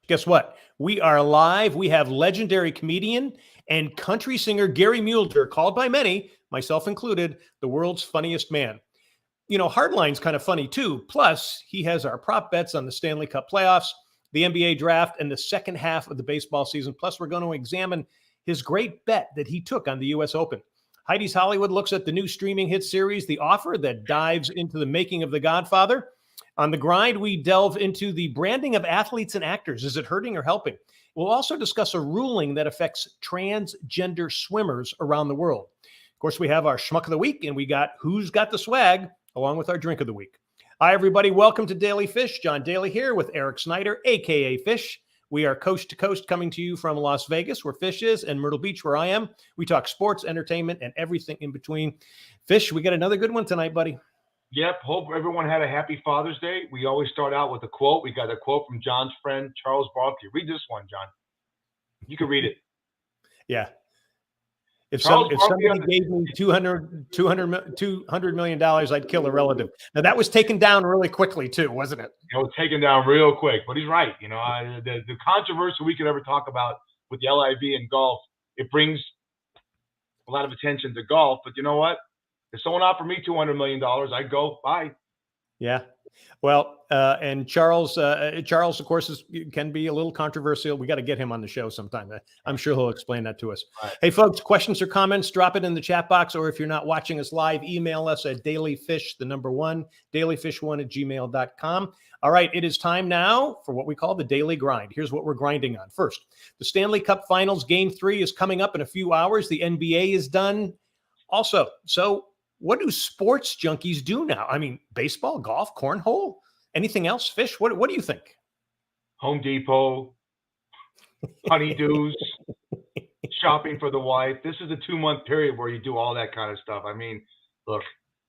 Guess what? We are live. We have legendary comedian and country singer Gary Mulder, called by many, myself included, the world's funniest man. You know, Hardline's kind of funny too. Plus, he has our prop bets on the Stanley Cup playoffs, the NBA draft, and the second half of the baseball season. Plus, we're going to examine his great bet that he took on the U.S. Open. Heidi's Hollywood looks at the new streaming hit series, The Offer, that dives into the making of The Godfather. On the grind, we delve into the branding of athletes and actors. Is it hurting or helping? We'll also discuss a ruling that affects transgender swimmers around the world. Of course, we have our schmuck of the week, and we got Who's Got the Swag, along with our drink of the week. Hi, everybody. Welcome to Daily Fish. John Daly here with Eric Snyder, a.k.a. Fish. We are coast to coast coming to you from Las Vegas, where Fish is, and Myrtle Beach, where I am. We talk sports, entertainment, and everything in between. Fish, we got another good one tonight, buddy. Yep. Hope everyone had a happy Father's Day. We always start out with a quote. We got a quote from John's friend, Charles Barkley. Read this one, John. You can read it. Yeah. If somebody gave me $200 million, I'd kill a relative. Now, that was taken down really quickly, too, wasn't it? It was taken down real quick, but he's right. You know, the controversy we could ever talk about with the LIV and golf, it brings a lot of attention to golf. But you know what? If someone offered me $200 million, I'd go, bye. Yeah. Well, and Charles, of course, can be a little controversial. We got to get him on the show sometime. I'm sure he'll explain that to us. Right. Hey, folks, questions or comments, drop it in the chat box. Or if you're not watching us live, email us at dailyfish1, dailyfish1@gmail.com. All right, it is time now for what we call the daily grind. Here's what we're grinding on. First, the Stanley Cup Finals Game 3 is coming up in a few hours. The NBA is done. Also, so what do sports junkies do now? I mean, baseball, golf, cornhole, anything else? Fish, what do you think? Home Depot, honeydews, shopping for the wife. This is a 2-month period where you do all that kind of stuff. I mean, look,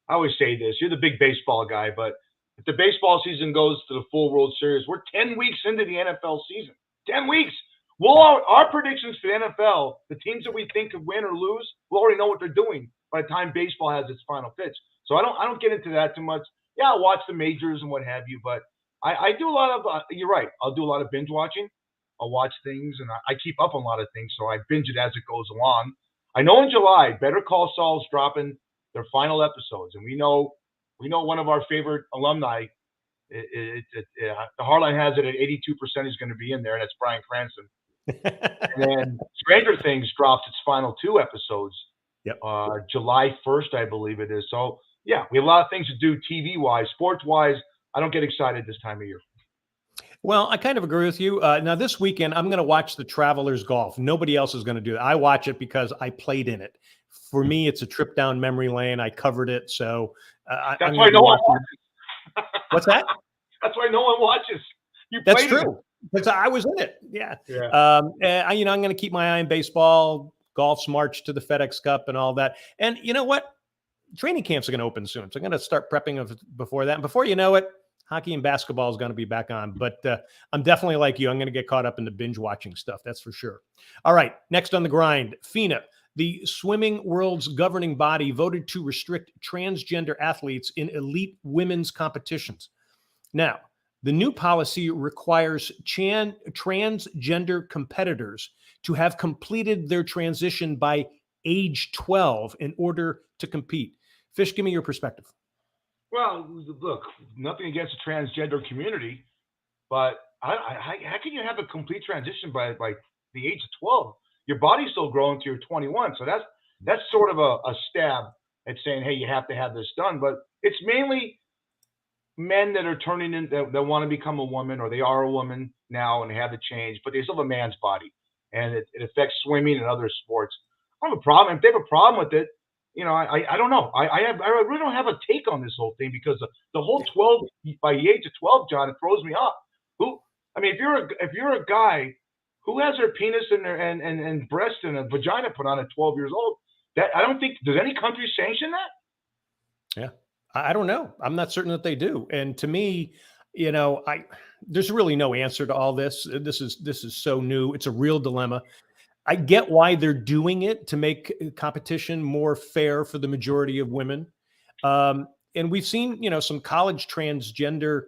I always say this. You're the big baseball guy, but if the baseball season goes to the full World Series, we're 10 weeks into the NFL season. 10 weeks. Our predictions for the NFL, the teams that we think could win or lose, we'll already know what they're doing by the time baseball has its final pitch. So I don't get into that too much. Yeah, I'll watch the majors and what have you, but I do a lot of, you're right, I'll do a lot of binge watching. I'll watch things, and I keep up on a lot of things, so I binge it as it goes along. I know in July, Better Call Saul's dropping their final episodes, and we know one of our favorite alumni, the Hardline has it at 82% he's going to be in there, and that's Bryan Cranston. And then Stranger Things dropped its final 2 episodes. Yep. July 1st, I believe it is. So, yeah, we have a lot of things to do TV-wise. Sports-wise, I don't get excited this time of year. Well, I kind of agree with you. Now, this weekend, I'm going to watch the Travelers Golf. Nobody else is going to do it. I watch it because I played in it. For me, it's a trip down memory lane. I covered it. So that's why no one watches. What's that? That's why no one watches. That's true. Because I was in it. Yeah. I'm going to keep my eye on baseball, golf's march to the FedEx Cup and all that. And you know what? Training camps are going to open soon. So I'm going to start prepping before that. And before you know it, hockey and basketball is going to be back on. But I'm definitely like you. I'm going to get caught up in the binge watching stuff. That's for sure. All right. Next on the grind, FINA, the swimming world's governing body, voted to restrict transgender athletes in elite women's competitions. Now, the new policy requires transgender competitors to have completed their transition by age 12 in order to compete. Fish, give me your perspective. Well, look, nothing against the transgender community, but how can you have a complete transition by the age of 12? Your body's still growing till you're 21. So that's sort of a stab at saying, hey, you have to have this done. But it's mainly men that are turning in, that want to become a woman, or they are a woman now and they have to change, but they still have a man's body. And it affects swimming and other sports. I don't have a problem. If they have a problem with it, you know, I don't know. I really don't have a take on this whole thing, because the whole 12, by the age of 12, John, it throws me off. If you're a guy who has their penis and breast and a vagina put on at 12 years old, that I don't think, does any country sanction that? Yeah, I don't know. I'm not certain that they do. And to me, you know, there's really no answer to all this. This is so new. It's a real dilemma. I get why they're doing it, to make competition more fair for the majority of women. And we've seen, you know, some college transgender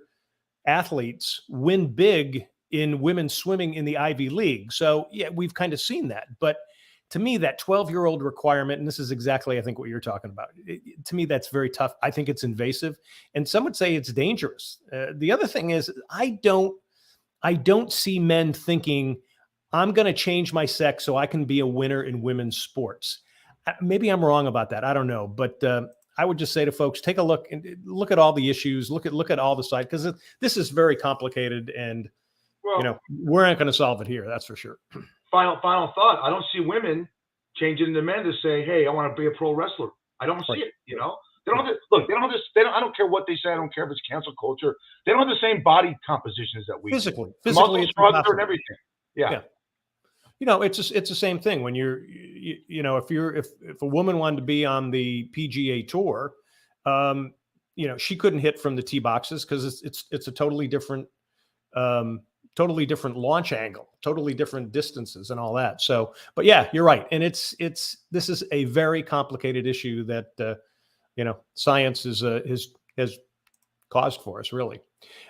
athletes win big in women's swimming in the Ivy League. So yeah, we've kind of seen that. But to me, that 12-year-old requirement, and this is exactly, I think, what you're talking about. To me, that's very tough. I think it's invasive, and some would say it's dangerous. The other thing is, I don't see men thinking, I'm going to change my sex so I can be a winner in women's sports. Maybe I'm wrong about that. I don't know, but I would just say to folks, take a look and look at all the issues, look at all the sides, because this is very complicated, and we're not going to solve it here. That's for sure. Final thought. I don't see women changing into men to say, "Hey, I want to be a pro wrestler." I don't see it. They don't have look. They don't have this. I don't care what they say. I don't care if it's cancel culture. They don't have the same body compositions that we physically, muscle structure and everything. Yeah. It's the same thing when if a woman wanted to be on the PGA Tour, she couldn't hit from the tee boxes because it's a totally different launch angle, totally different distances and all that. So, but yeah, you're right. And this is a very complicated issue that, science has caused for us, really.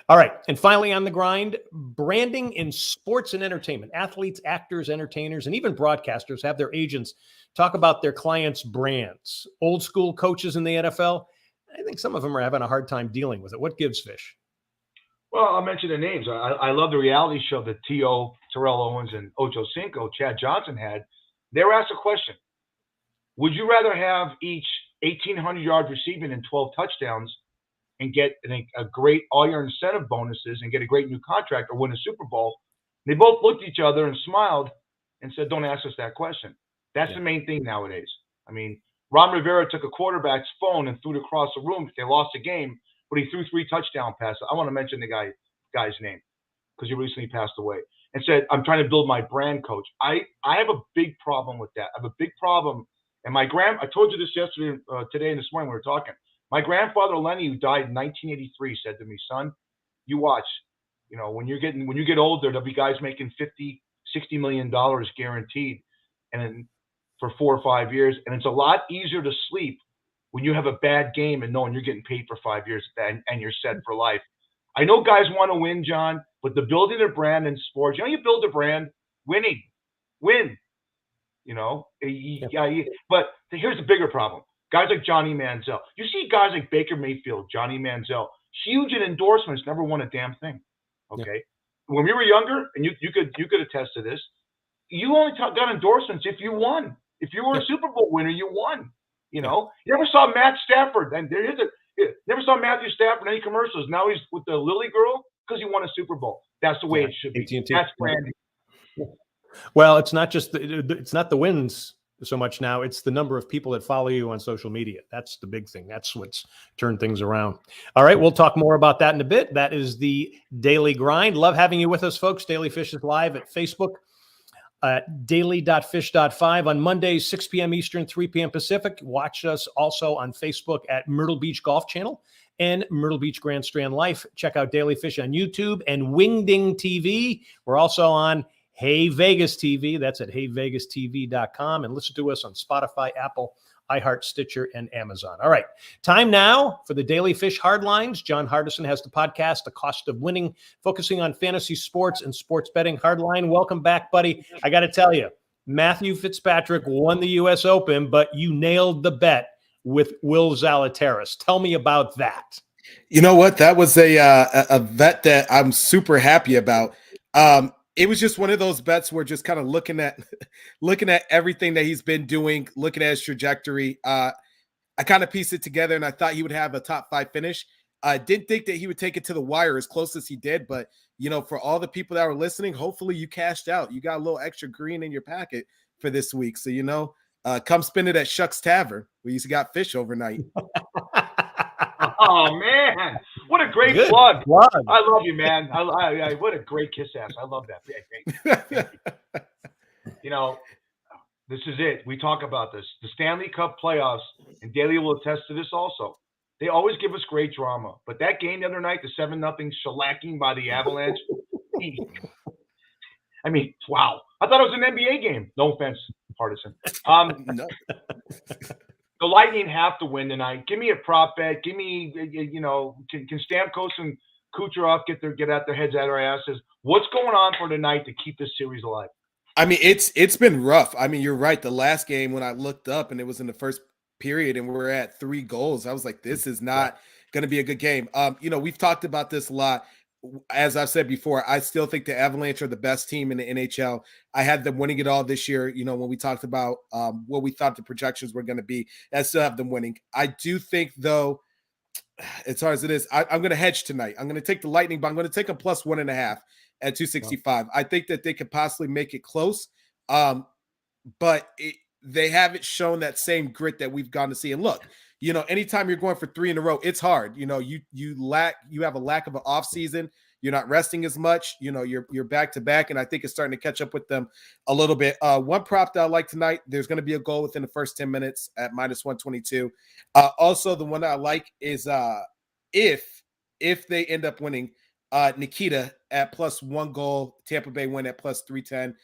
All right. And finally on the grind, branding in sports and entertainment. Athletes, actors, entertainers, and even broadcasters have their agents talk about their clients' brands. Old school coaches in the NFL, I think some of them are having a hard time dealing with it. What gives, Fish? Well, I'll mention the names. I love the reality show that T.O. Terrell Owens and Ocho Cinco, Chad Johnson had. They were asked a question. Would you rather have each 1,800 yards receiving and 12 touchdowns and get a great all your incentive bonuses and get a great new contract or win a Super Bowl? They both looked at each other and smiled and said, don't ask us that question. That's the main thing nowadays. I mean, Ron Rivera took a quarterback's phone and threw it across the room if they lost a game, but he threw 3 touchdown passes. I want to mention the guy's name because he recently passed away, and said, I'm trying to build my brand, coach. I have a big problem with that. I have a big problem. And I told you this yesterday, today and this morning we were talking. My grandfather Lenny, who died in 1983, said to me, son, you watch, when you get older, there'll be guys making $50, $60 million guaranteed, and for 4 or 5 years. And it's a lot easier to sleep when you have a bad game and knowing you're getting paid for 5 years and you're set for life. I know guys want to win, John, but the building a brand in sports, you build a brand, win. But here's the bigger problem. Guys like Johnny Manziel. You see guys like Baker Mayfield, Johnny Manziel, huge in endorsements, never won a damn thing. Okay. Yeah. When we were younger, and you could attest to this, you only got endorsements if you won. If you were a Super Bowl winner, you won. You never saw Matt Stafford. And never saw Matthew Stafford in any commercials. Now he's with the Lily girl because he won a Super Bowl. That's the way it should be. AT&T. That's branding. Well, it's not the wins so much now. It's the number of people that follow you on social media. That's the big thing. That's what's turned things around. All right. We'll talk more about that in a bit. That is the Daily Grind. Love having you with us, folks. Daily Fish is live at Facebook, daily.fish.5 on Mondays, 6 p.m. Eastern, 3 p.m. Pacific. Watch us also on Facebook at Myrtle Beach Golf Channel and Myrtle Beach Grand Strand Life. Check out Daily Fish on YouTube and Wingding TV. We're also on Hey Vegas TV. That's at heyvegastv.com. And listen to us on Spotify, Apple, iHeart, Stitcher, and Amazon. All right. Time now for the Daily Fish Hardlines. John Hardison has the podcast, The Cost of Winning, focusing on fantasy sports and sports betting. Hardline, welcome back, buddy. I got to tell you, Matthew Fitzpatrick won the U.S. Open, but you nailed the bet with Will Zalatoris. Tell me about that. You know what? That was a bet that I'm super happy about. It was just one of those bets where just kind of looking at everything that he's been doing, looking at his trajectory. I kind of pieced it together, and I thought he would have a top 5 finish. I didn't think that he would take it to the wire as close as he did, but for all the people that were listening, hopefully you cashed out. You got a little extra green in your pocket for this week. So, come spend it at Shucks Tavern. We used to got fish overnight. Oh man, what a great plug! I love you, man. I what a great kiss ass. I love that. Thank you. This is it. We talk about this. The Stanley Cup playoffs, and Daly will attest to this also. They always give us great drama, but that game the other night, the 7-0 shellacking by the Avalanche. I mean, wow! I thought it was an NBA game. No offense, partisan. No. The Lightning have to win tonight. Give me a prop bet. Give me, can Stamkos and Kucherov get out their heads out of our asses. What's going on for tonight to keep this series alive? I mean, it's been rough. I mean, you're right. The last game when I looked up and it was in the first period and we're at 3 goals, I was like, this is not going to be a good game. We've talked about this a lot. As I've said before, I still think the Avalanche are the best team in the NHL. I had them winning it all this year. When we talked about what we thought the projections were going to be, I still have them winning. I do think, though, as hard as it is, I'm going to hedge tonight. I'm going to take the Lightning, but I'm going to take a plus 1.5 at 265. I think that they could possibly make it close, but they haven't shown that same grit that we've gone to see. And look, anytime you're going for 3 in a row, it's hard. You have a lack of an off season. You're not resting as much. You're back to back, and I think it's starting to catch up with them a little bit. One prop that I like tonight, there's going to be a goal within the first 10 minutes at minus 122. Also, the one that I like is if they end up winning, Nikita at plus 1 goal, Tampa Bay win at plus 310.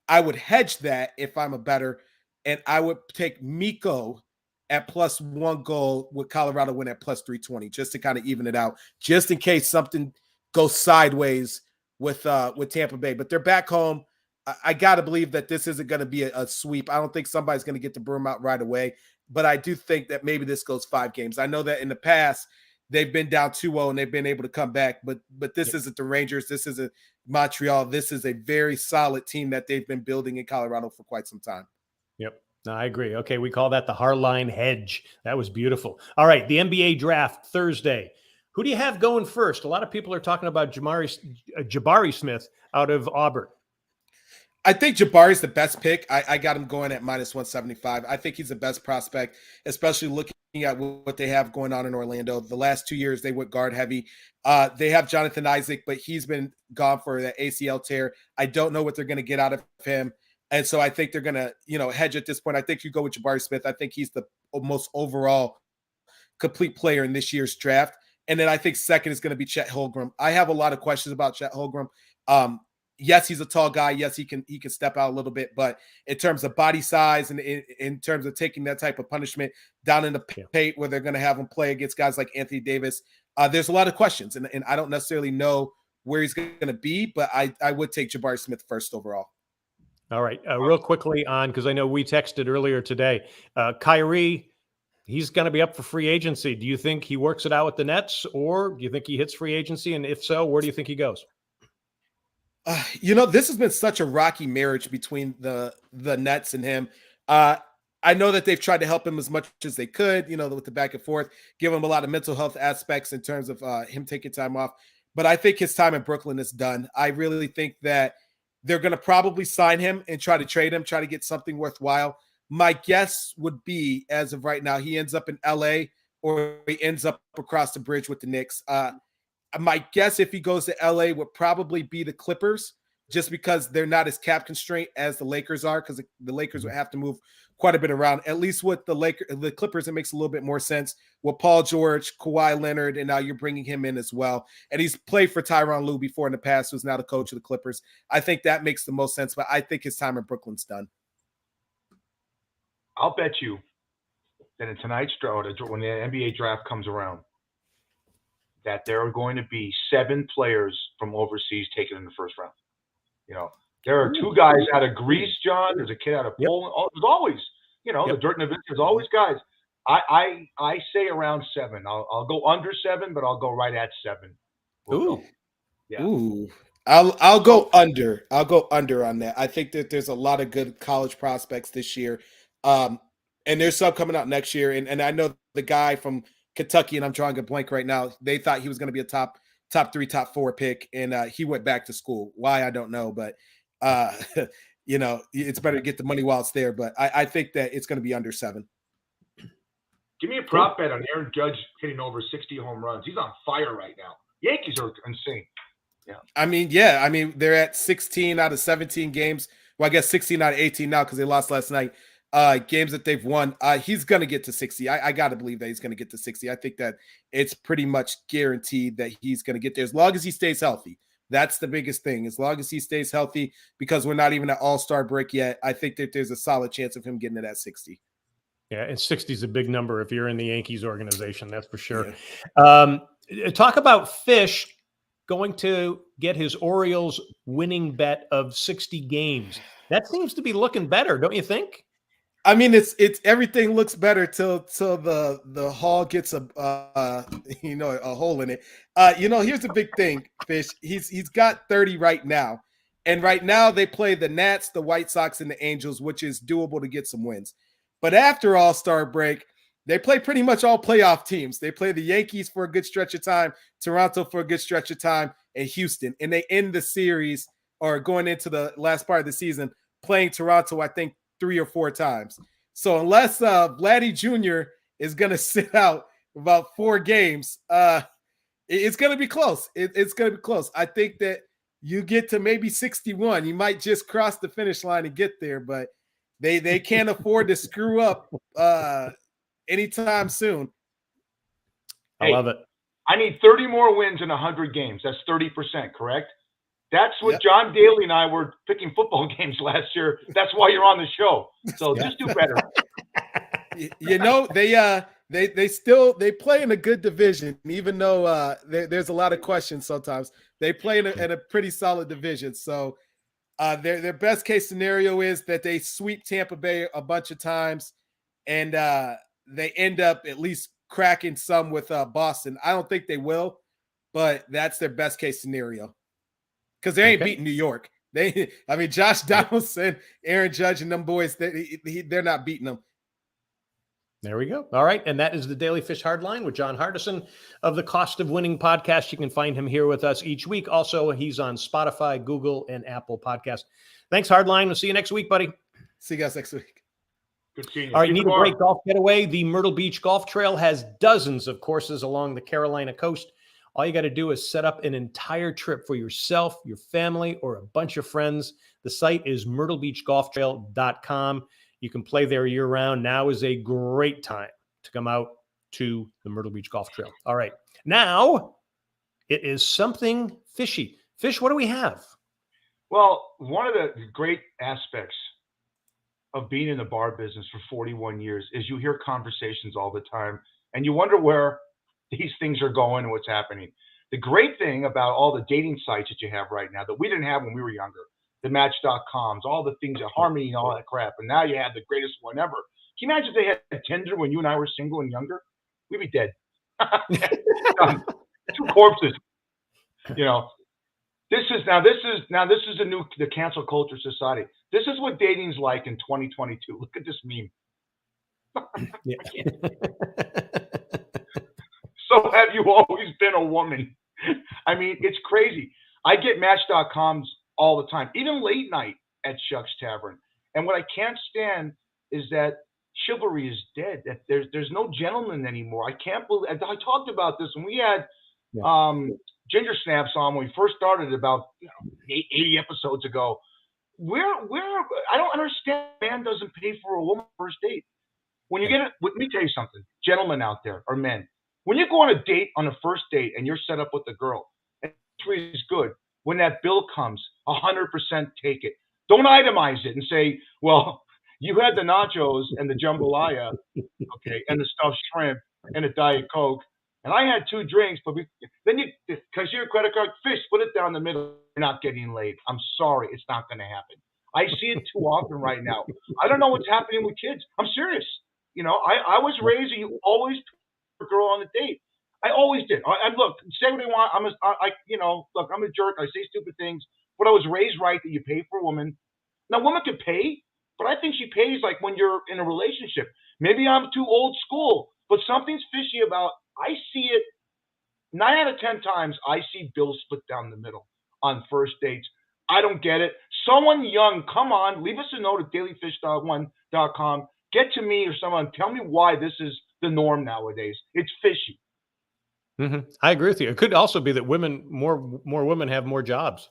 I would hedge that if I'm a bettor, and I would take Mikko at plus 1 goal with Colorado win at plus 320, just to kind of even it out, just in case something goes sideways with Tampa Bay. But they're back home. I got to believe that this isn't going to be a sweep. I don't think somebody's going to get the broom out right away, but I do think that maybe this goes 5 games. I know that in the past they've been down 2-0 and they've been able to come back, but this isn't the Rangers. This isn't Montreal. This is a very solid team that they've been building in Colorado for quite some time. Yep. No, I agree. Okay, we call that the Hardline hedge. That was beautiful. All right, the NBA draft Thursday. Who do you have going first? A lot of people are talking about Jabari Smith out of Auburn. I think Jabari's the best pick. I got him going at minus 175. I think he's the best prospect, especially looking at what they have going on in Orlando. The last 2 years, they went guard heavy. They have Jonathan Isaac, but he's been gone for that ACL tear. I don't know what they're going to get out of him. And so I think they're going to, hedge at this point. I think you go with Jabari Smith. I think he's the most overall complete player in this year's draft. And then I think second is going to be Chet Holmgren. I have a lot of questions about Chet Holmgren. Yes, he's a tall guy. Yes, he can step out a little bit. But in terms of body size and in terms of taking that type of punishment down in the paint where they're going to have him play against guys like Anthony Davis, there's a lot of questions. And I don't necessarily know where he's going to be, but I would take Jabari Smith first overall. All right. Real quickly on, because I know we texted earlier today, Kyrie, he's going to be up for free agency. Do you think he works it out with the Nets, or do you think he hits free agency? And if so, where do you think he goes? This has been such a rocky marriage between the Nets and him. I know that they've tried to help him as much as they could, with the back and forth, give him a lot of mental health aspects in terms of him taking time off. But I think his time in Brooklyn is done. I really think that they're going to probably sign him and try to trade him, try to get something worthwhile. My guess would be, as of right now, he ends up in LA or he ends up across the bridge with the Knicks. My guess, if he goes to LA, would probably be the Clippers, just because they're not as cap constrained as the Lakers are, because the Lakers would have to move quite a bit around. At least with the Clippers, it makes a little bit more sense with Paul George, Kawhi Leonard, and now you're bringing him in as well. And he's played for Tyronn Lue before in the past, who's now the coach of the Clippers. I think that makes the most sense, but I think his time in Brooklyn's done. I'll bet you that in tonight's draft, when the NBA draft comes around, that there are going to be 7 players from overseas taken in the first round. There are 2 guys out of Greece, John. There's a kid out of Poland. There's always, the Dirk Nowitzki. There's always guys. I say around 7. I'll go under 7, but I'll go right at 7. Ooh. I'll go under. I'll go under on that. I think that there's a lot of good college prospects this year. And there's some coming out next year. And I know the guy from Kentucky, and I'm drawing a blank right now, they thought he was going to be a top 3, top 4 pick, and he went back to school. Why, I don't know, but it's better to get the money while it's there. But I think that it's going to be under 7. Give me a prop bet on Aaron Judge hitting over 60 home runs. He's on fire right now. Yankees are insane. I mean, they're at 16 out of 17 games. Well, I guess 16 out of 18 now because they lost last night. Games that they've won. He's going to get to 60. I got to believe that he's going to get to 60. I think that it's pretty much guaranteed that he's going to get there as long as he stays healthy. That's the biggest thing. As long as he stays healthy, because we're not even at all-star break yet, I think that there's a solid chance of him getting it at 60. Yeah, and 60 is a big number if you're in the Yankees organization, that's for sure. Yeah. Talk about Fish. going to get his Orioles winning bet of 60 games. That seems to be looking better, don't you think? I mean, it's everything looks better till the hall gets a a hole in it. Here's the big thing, Fish. He's got 30 right now, and right now they play the Nats, the White Sox, and the Angels, which is doable to get some wins. But after All-Star break, they play pretty much all playoff teams. They play the Yankees for a good stretch of time, Toronto for a good stretch of time, and Houston, and they end the series or going into the last part of the season playing Toronto, I think, 3 or 4 times. So unless Vladdy Jr. is going to sit out about 4 games, it's going to be close. It's going to be close. I think that you get to maybe 61. You might just cross the finish line and get there, but they can't afford to screw up anytime soon. I love it. I need 30 more wins in 100 games. That's 30%, correct? That's what John Daly and I were picking football games last year. That's why you're on the show. So just do better. They play in a good division, even though there's a lot of questions sometimes. They play in a pretty solid division. So their best case scenario is that they sweep Tampa Bay a bunch of times, and they end up at least cracking some with Boston. I don't think they will, but that's their best case scenario. Because they ain't beating New York. Josh Donaldson, Aaron Judge, and them boys, they're not beating them. There we go. All right. And that is the Daily Fish Hardline with John Hardison of the Cost of Winning podcast. You can find him here with us each week. Also, he's on Spotify, Google, and Apple Podcasts. Thanks, Hardline. We'll see you next week, buddy. See you guys next week. Good seeing you. All right. Need a great golf getaway? The Myrtle Beach Golf Trail has dozens of courses along the Carolina coast. All you got to do is set up an entire trip for yourself, your family, or a bunch of friends. The site is myrtlebeachgolftrail.com. You can play there year-round. Now is a great time to come out to the Myrtle Beach Golf Trail. All right. Now it is something fishy. Fish, what do we have? Well, one of the great aspects of being in the bar business for 41 years is you hear conversations all the time, and you wonder where these things are going and what's happening. The great thing about all the dating sites that you have right now that we didn't have when we were younger, the Match.coms, all the things at Harmony and all that crap, and now you have the greatest one ever. Can you imagine if they had Tinder when you and I were single and younger? We'd be dead. 2 corpses. This is the cancel culture society. This is what dating's like in 2022. Look at this meme. So have you always been a woman? I mean, it's crazy. I get Match.coms all the time, even late night at Shucks Tavern. And what I can't stand is that chivalry is dead. That there's no gentleman anymore. I can't believe. I talked about this when we had Ginger Snaps on when we first started about 80 episodes ago. I don't understand. A man doesn't pay for a woman first date. When you get it, let me tell you something, gentlemen out there or men. When you go on a date, on a first date, and you're set up with a girl, and is good. When that bill comes, 100% take it. Don't itemize it and say, well, you had the nachos and the jambalaya, okay, and the stuffed shrimp and a Diet Coke, and I had 2 drinks, but then you, because your credit card, Fish, put it down the middle. You're not getting laid. I'm sorry, it's not going to happen. I see it too often right now. I don't know what's happening with kids. I'm serious. I was raised, you always a girl on a date. I always did. I look, say what you want. Look, I'm a jerk. I say stupid things, but I was raised right that you pay for a woman. Now, a woman could pay, but I think she pays like when you're in a relationship. Maybe I'm too old school, but something's fishy about. I see it 9 out of 10 times. I see bills split down the middle on first dates. I don't get it. Someone young, come on, leave us a note at dailyfish.1.com. Get to me or someone. Tell me why this is the norm nowadays. It's fishy. Mm-hmm. I agree with you. It could also be that more women have more jobs.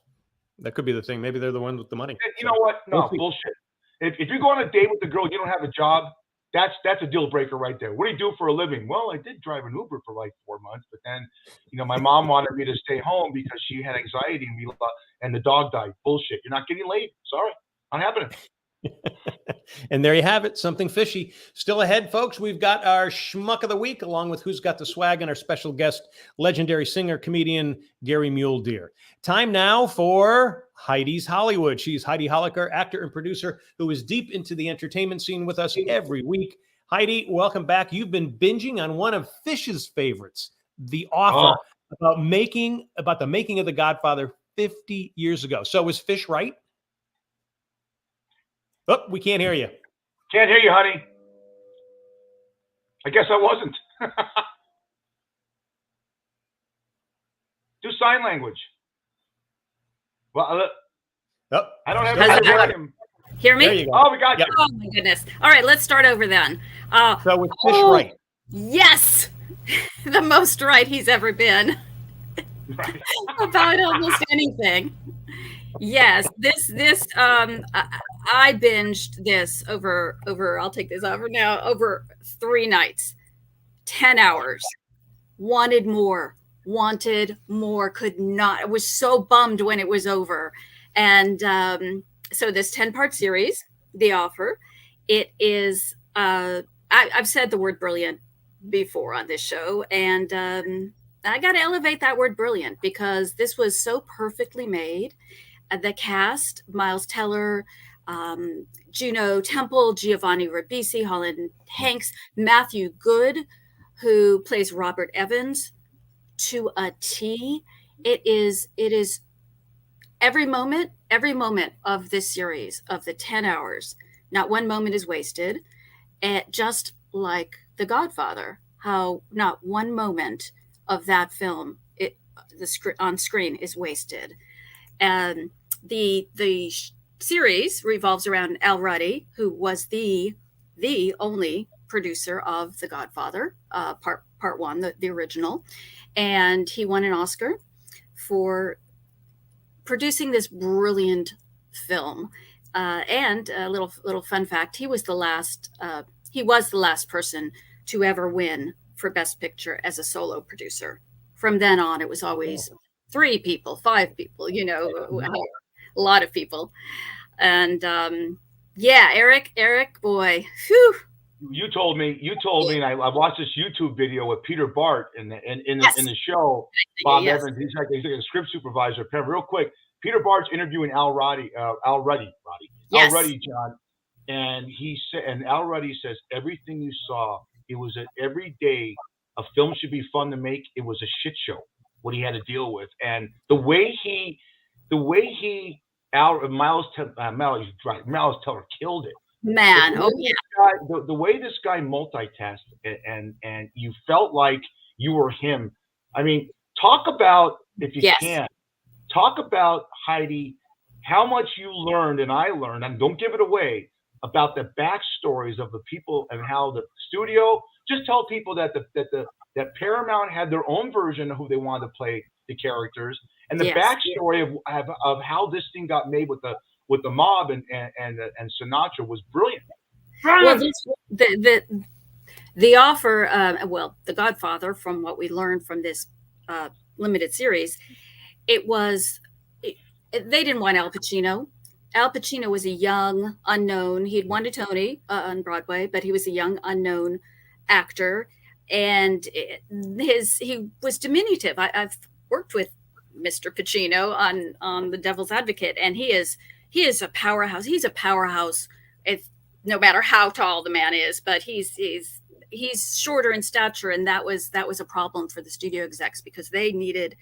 That could be the thing. Maybe they're the ones with the money. You know what? No, bullshit. If you go on a date with a girl, you don't have a job. That's a deal breaker right there. What do you do for a living? Well, I did drive an Uber for like 4 months, but then, my mom wanted me to stay home because she had anxiety and the dog died. Bullshit. You're not getting laid. Sorry, not happening. And there you have it, something fishy. Still ahead, folks. We've got our schmuck of the week, along with Who's Got the Swag and our special guest, legendary singer, comedian, Gary Muleder. Time now for Heidi's Hollywood. She's Heidi Holliker, actor and producer, who is deep into the entertainment scene with us every week. Heidi, welcome back. You've been binging on one of Fish's favorites, The Offer, about the making of The Godfather 50 years ago. So was Fish right? Oh, we can't hear you. Can't hear you, honey. I guess I wasn't. Do sign language. Well, I don't have to him. Hear me? There you go. Oh, we got you. Oh my goodness. All right, let's start over then. So was Fish right? Yes. The most right he's ever been Right. about almost anything. Yes, this I binged this over I'll take this over now, over 3 nights, 10 hours. Wanted more, could not. I was so bummed when it was over. And so this 10-part series, The Offer, it is I've said the word brilliant before on this show, and I got to elevate that word brilliant because this was so perfectly made. The cast, Miles Teller, Juno Temple, Giovanni Ribisi, Holland Hanks, Matthew Good, who plays Robert Evans, to a T. It is every moment of this series, of the 10 hours, not one moment is wasted. And just like The Godfather, how not one moment of that film on screen is wasted. And the series revolves around Al Ruddy, who was the only producer of The Godfather, part one, the original, and he won an Oscar for producing this brilliant film. And a little fun fact: he was the last person to ever win for Best Picture as a solo producer. From then on, it was always 3 people, 5 people, a lot of people. And Eric, boy, whew. You told me, and I watched this YouTube video with Peter Bart in the show. Bob Yes. Evans, he's like a script supervisor. Real quick, Peter Bart's interviewing Al Ruddy, John, and he said, and Al Ruddy says, everything you saw, it was every day a film should be fun to make. It was a shit show what he had to deal with, and Miles Teller killed it. Man, The way this guy multitasked and you felt like you were him. I mean, talk about, if you can, talk about, Heidi, how much you learned and I learned, and don't give it away, about the backstories of the people and how the studio, just tell people that that Paramount had their own version of who they wanted to play the characters, and the backstory of how this thing got made with the mob and Sinatra was brilliant. Well, the Offer, The Godfather, from what we learned from this limited series, they didn't want Al Pacino. Al Pacino was a young, unknown. He had won a Tony on Broadway, but he was a young, unknown actor, and he was diminutive. I've worked with Mr. Pacino on The Devil's Advocate, and he is a powerhouse. He's a powerhouse. No matter how tall the man is, but he's shorter in stature, and that was a problem for the studio execs because they needed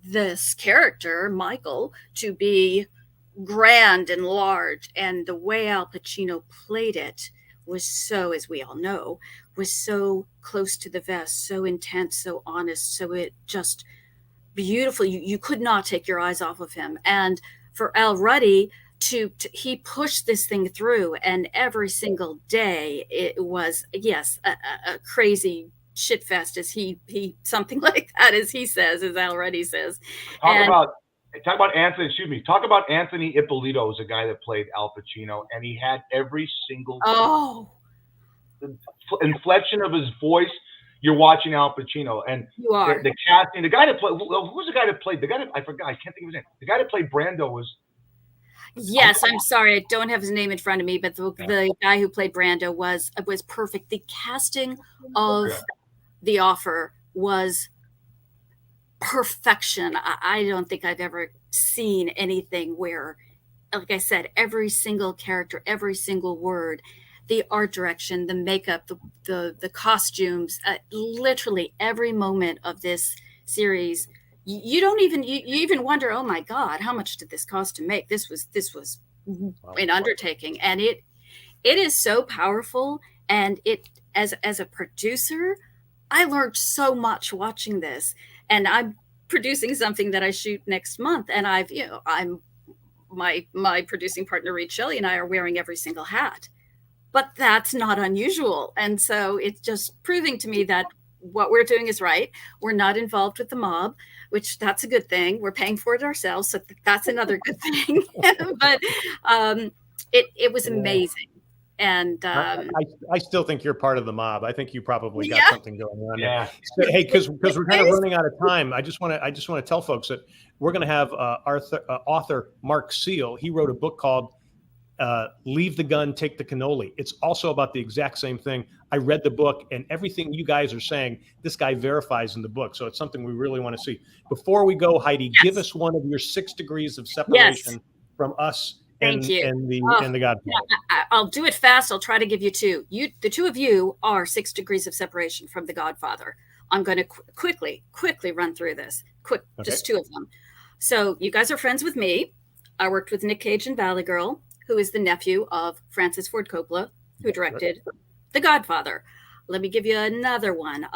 this character, Michael, to be grand and large, and the way Al Pacino played it was so, as we all know, was so close to the vest, so intense, so honest, so it just beautiful. You could not take your eyes off of him. And for Al Ruddy he pushed this thing through, and every single day it was a crazy shit fest, as he something like that, as he says, as Al Ruddy says. Talk about Anthony Ippolito, is a guy that played Al Pacino, and he had every single inflection of his voice. You're watching Al Pacino, and you are the casting. The guy that played, who's the guy that played? The guy that I forgot. I can't think of his name. The guy that played Brando was. Yes, I'm sorry, I don't have his name in front of me, but the guy who played Brando was perfect. The casting of The Offer was perfection. I don't think I've ever seen anything where, like I said, every single character, every single word, the art direction, the makeup, the costumes, literally every moment of this series. You don't even you even wonder, oh my God, how much did this cost to make? This was an undertaking, and it is so powerful. And it, as a producer, I learned so much watching this, and I'm producing something that I shoot next month, and I'm my producing partner Reed Shelley and I are wearing every single hat, but that's not unusual. And so it's just proving to me that what we're doing is right. We're not involved with the mob, which that's a good thing. We're paying for it ourselves, so that's another good thing. But it was amazing. And I still think you're part of the mob. I think you probably got Yeah. something going on. Yeah. So, hey, because we're kind of running out of time, I just want to tell folks that we're going to have author Mark Seal. He wrote a book called Leave the Gun, Take the Cannoli. It's also about the exact same thing. I read the book, and everything you guys are saying, this guy verifies in the book. So it's something we really want to see. Before we go, Heidi, give us one of your 6 degrees of separation from us and the Godfather. I'll do it fast. I'll try to give you 2. The 2 of you are 6 degrees of separation from The Godfather. I'm going to quickly run through this. Just 2 of them. So you guys are friends with me. I worked with Nick Cage in Valley Girl, who is the nephew of Francis Ford Coppola, who directed The Godfather. Let me give you another one.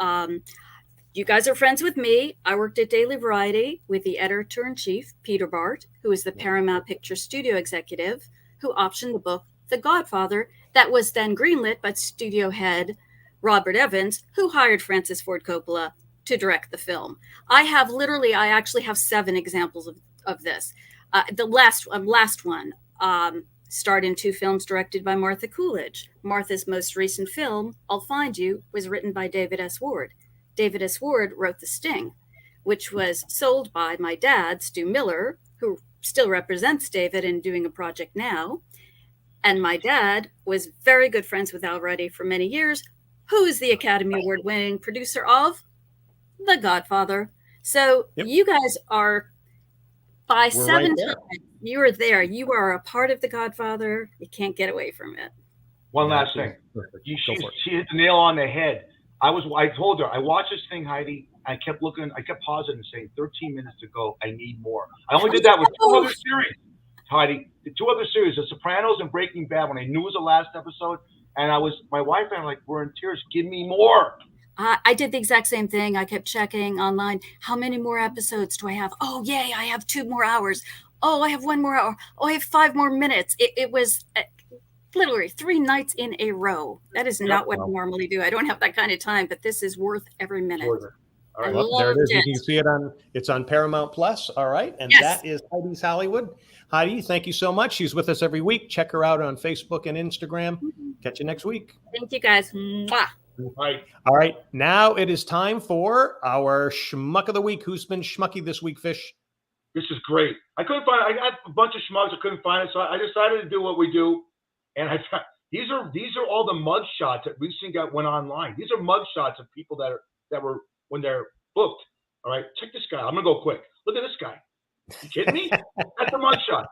You guys are friends with me. I worked at Daily Variety with the editor-in-chief, Peter Bart, who is the Paramount Picture studio executive, who optioned the book The Godfather, that was then greenlit by studio head Robert Evans, who hired Francis Ford Coppola to direct the film. I actually have 7 examples of this. The last one starred in 2 films directed by Martha Coolidge. Martha's most recent film, I'll Find You, was written by David S. Ward. David S. Ward wrote The Sting, which was sold by my dad, Stu Miller, who still represents David in doing a project now. And my dad was very good friends with Al Ruddy for many years, who is the Academy Award-winning producer of The Godfather. So you guys are, by We're 7 right there. times, you are there. You are a part of The Godfather. You can't get away from it. One last thing. She hit the nail on the head. I told her, I watched this thing, Heidi. I kept looking, I kept pausing and saying, 13 minutes to go. I need more. I only did that with 2 other series, Heidi. The 2 other series, The Sopranos and Breaking Bad, when I knew it was the last episode. And my wife and I were in tears. Give me more. I did the exact same thing. I kept checking online. How many more episodes do I have? Oh, yay, I have 2 more hours. Oh, I have 1 more hour. Oh, I have 5 more minutes. It was literally 3 nights in a row. That is not what I normally do. I don't have that kind of time, but this is worth every minute. All right. There it is. You can see it's on Paramount Plus. All right. And that is Heidi's Hollywood. Heidi, thank you so much. She's with us every week. Check her out on Facebook and Instagram. Catch you next week. Thank you, guys. Mwah. Right. All right. Now it is time for our Schmuck of the Week. Who's been schmucky this week, Fish? This is great. I got a bunch of schmucks. I couldn't find it. So I decided to do what we do. And these are all the mug shots that recently went online. These are mug shots of people that were when they're booked. All right, check this guy. I'm gonna go quick. Look at this guy. You kidding me? That's a mug shot.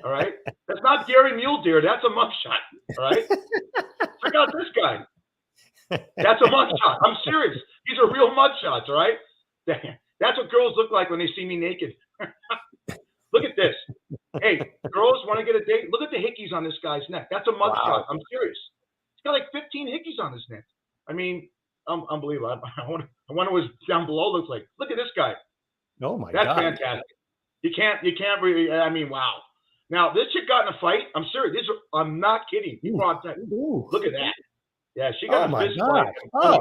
All right, that's not Gary Mule Deer. That's a mug shot. All right, check out this guy. That's a mug shot. I'm serious. These are real mug shots. All right, that's what girls look like when they see me naked. Look at this. Hey, girls want to get a date? Look at the hickeys on this guy's neck. That's a mug shot. I'm serious. He's got like 15 hickeys on his neck. I mean, unbelievable. I wonder what his down below looks like. Look at this guy. Oh my That's God. fantastic. You can't really. I mean, wow. Now this chick got in a fight. I'm serious. I'm not kidding. Look at that. Yeah, she got a fist fight.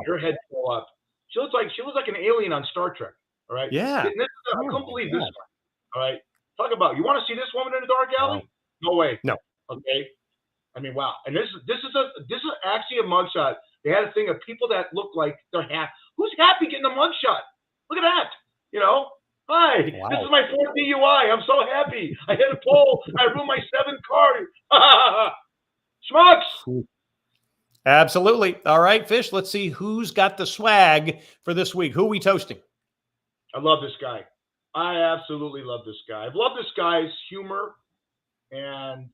Her head fell up. She looks like an alien on Star Trek. All right. Yeah. I couldn't believe this one. All right. Talk about, you want to see this woman in the dark alley? No way. No. Okay. I mean, wow. And this is actually a mugshot. They had a thing of people that look like they're happy. Who's happy getting a mugshot? Look at that. You know, Hi, this Wow. is my fourth DUI. I'm so happy. I hit a pole. I ruined my seventh car. Schmucks. Absolutely. All right, Fish, let's see who's got the swag for this week. Who are we toasting? I love this guy. I absolutely love this guy. I've loved this guy's humor, and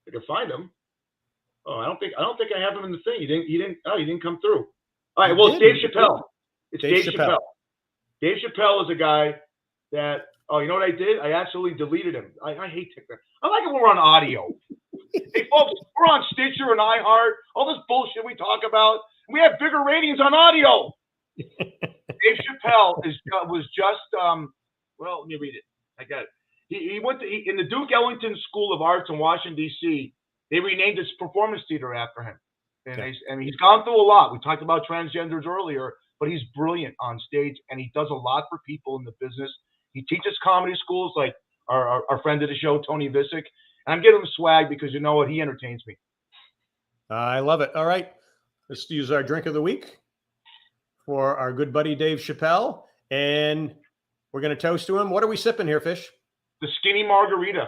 I can find him. Oh, I don't think I have him in the thing. He didn't come through. All right, You well, it's did. Dave Chappelle. It's Dave Dave Chappelle. Chappelle. Dave Chappelle is a guy that, oh, you know what I did? I absolutely deleted him. I hate TikTok. I like it when we're on audio. Hey, folks, we're on Stitcher and iHeart, all this bullshit we talk about. We have bigger ratings on audio. Dave Chappelle was just, well, let me read it. I got it. He went to, in the Duke Ellington School of Arts in Washington, D.C., they renamed his performance theater after him. And he's gone through a lot. We talked about transgenders earlier, but he's brilliant on stage, and he does a lot for people in the business. He teaches comedy schools like our friend of the show, Tony Visick. And I'm giving him swag because you know what? He entertains me. I love it. All right. Let's use our drink of the week for our good buddy Dave Chappelle. And we're going to toast to him. What are we sipping here, Fish? The skinny margarita,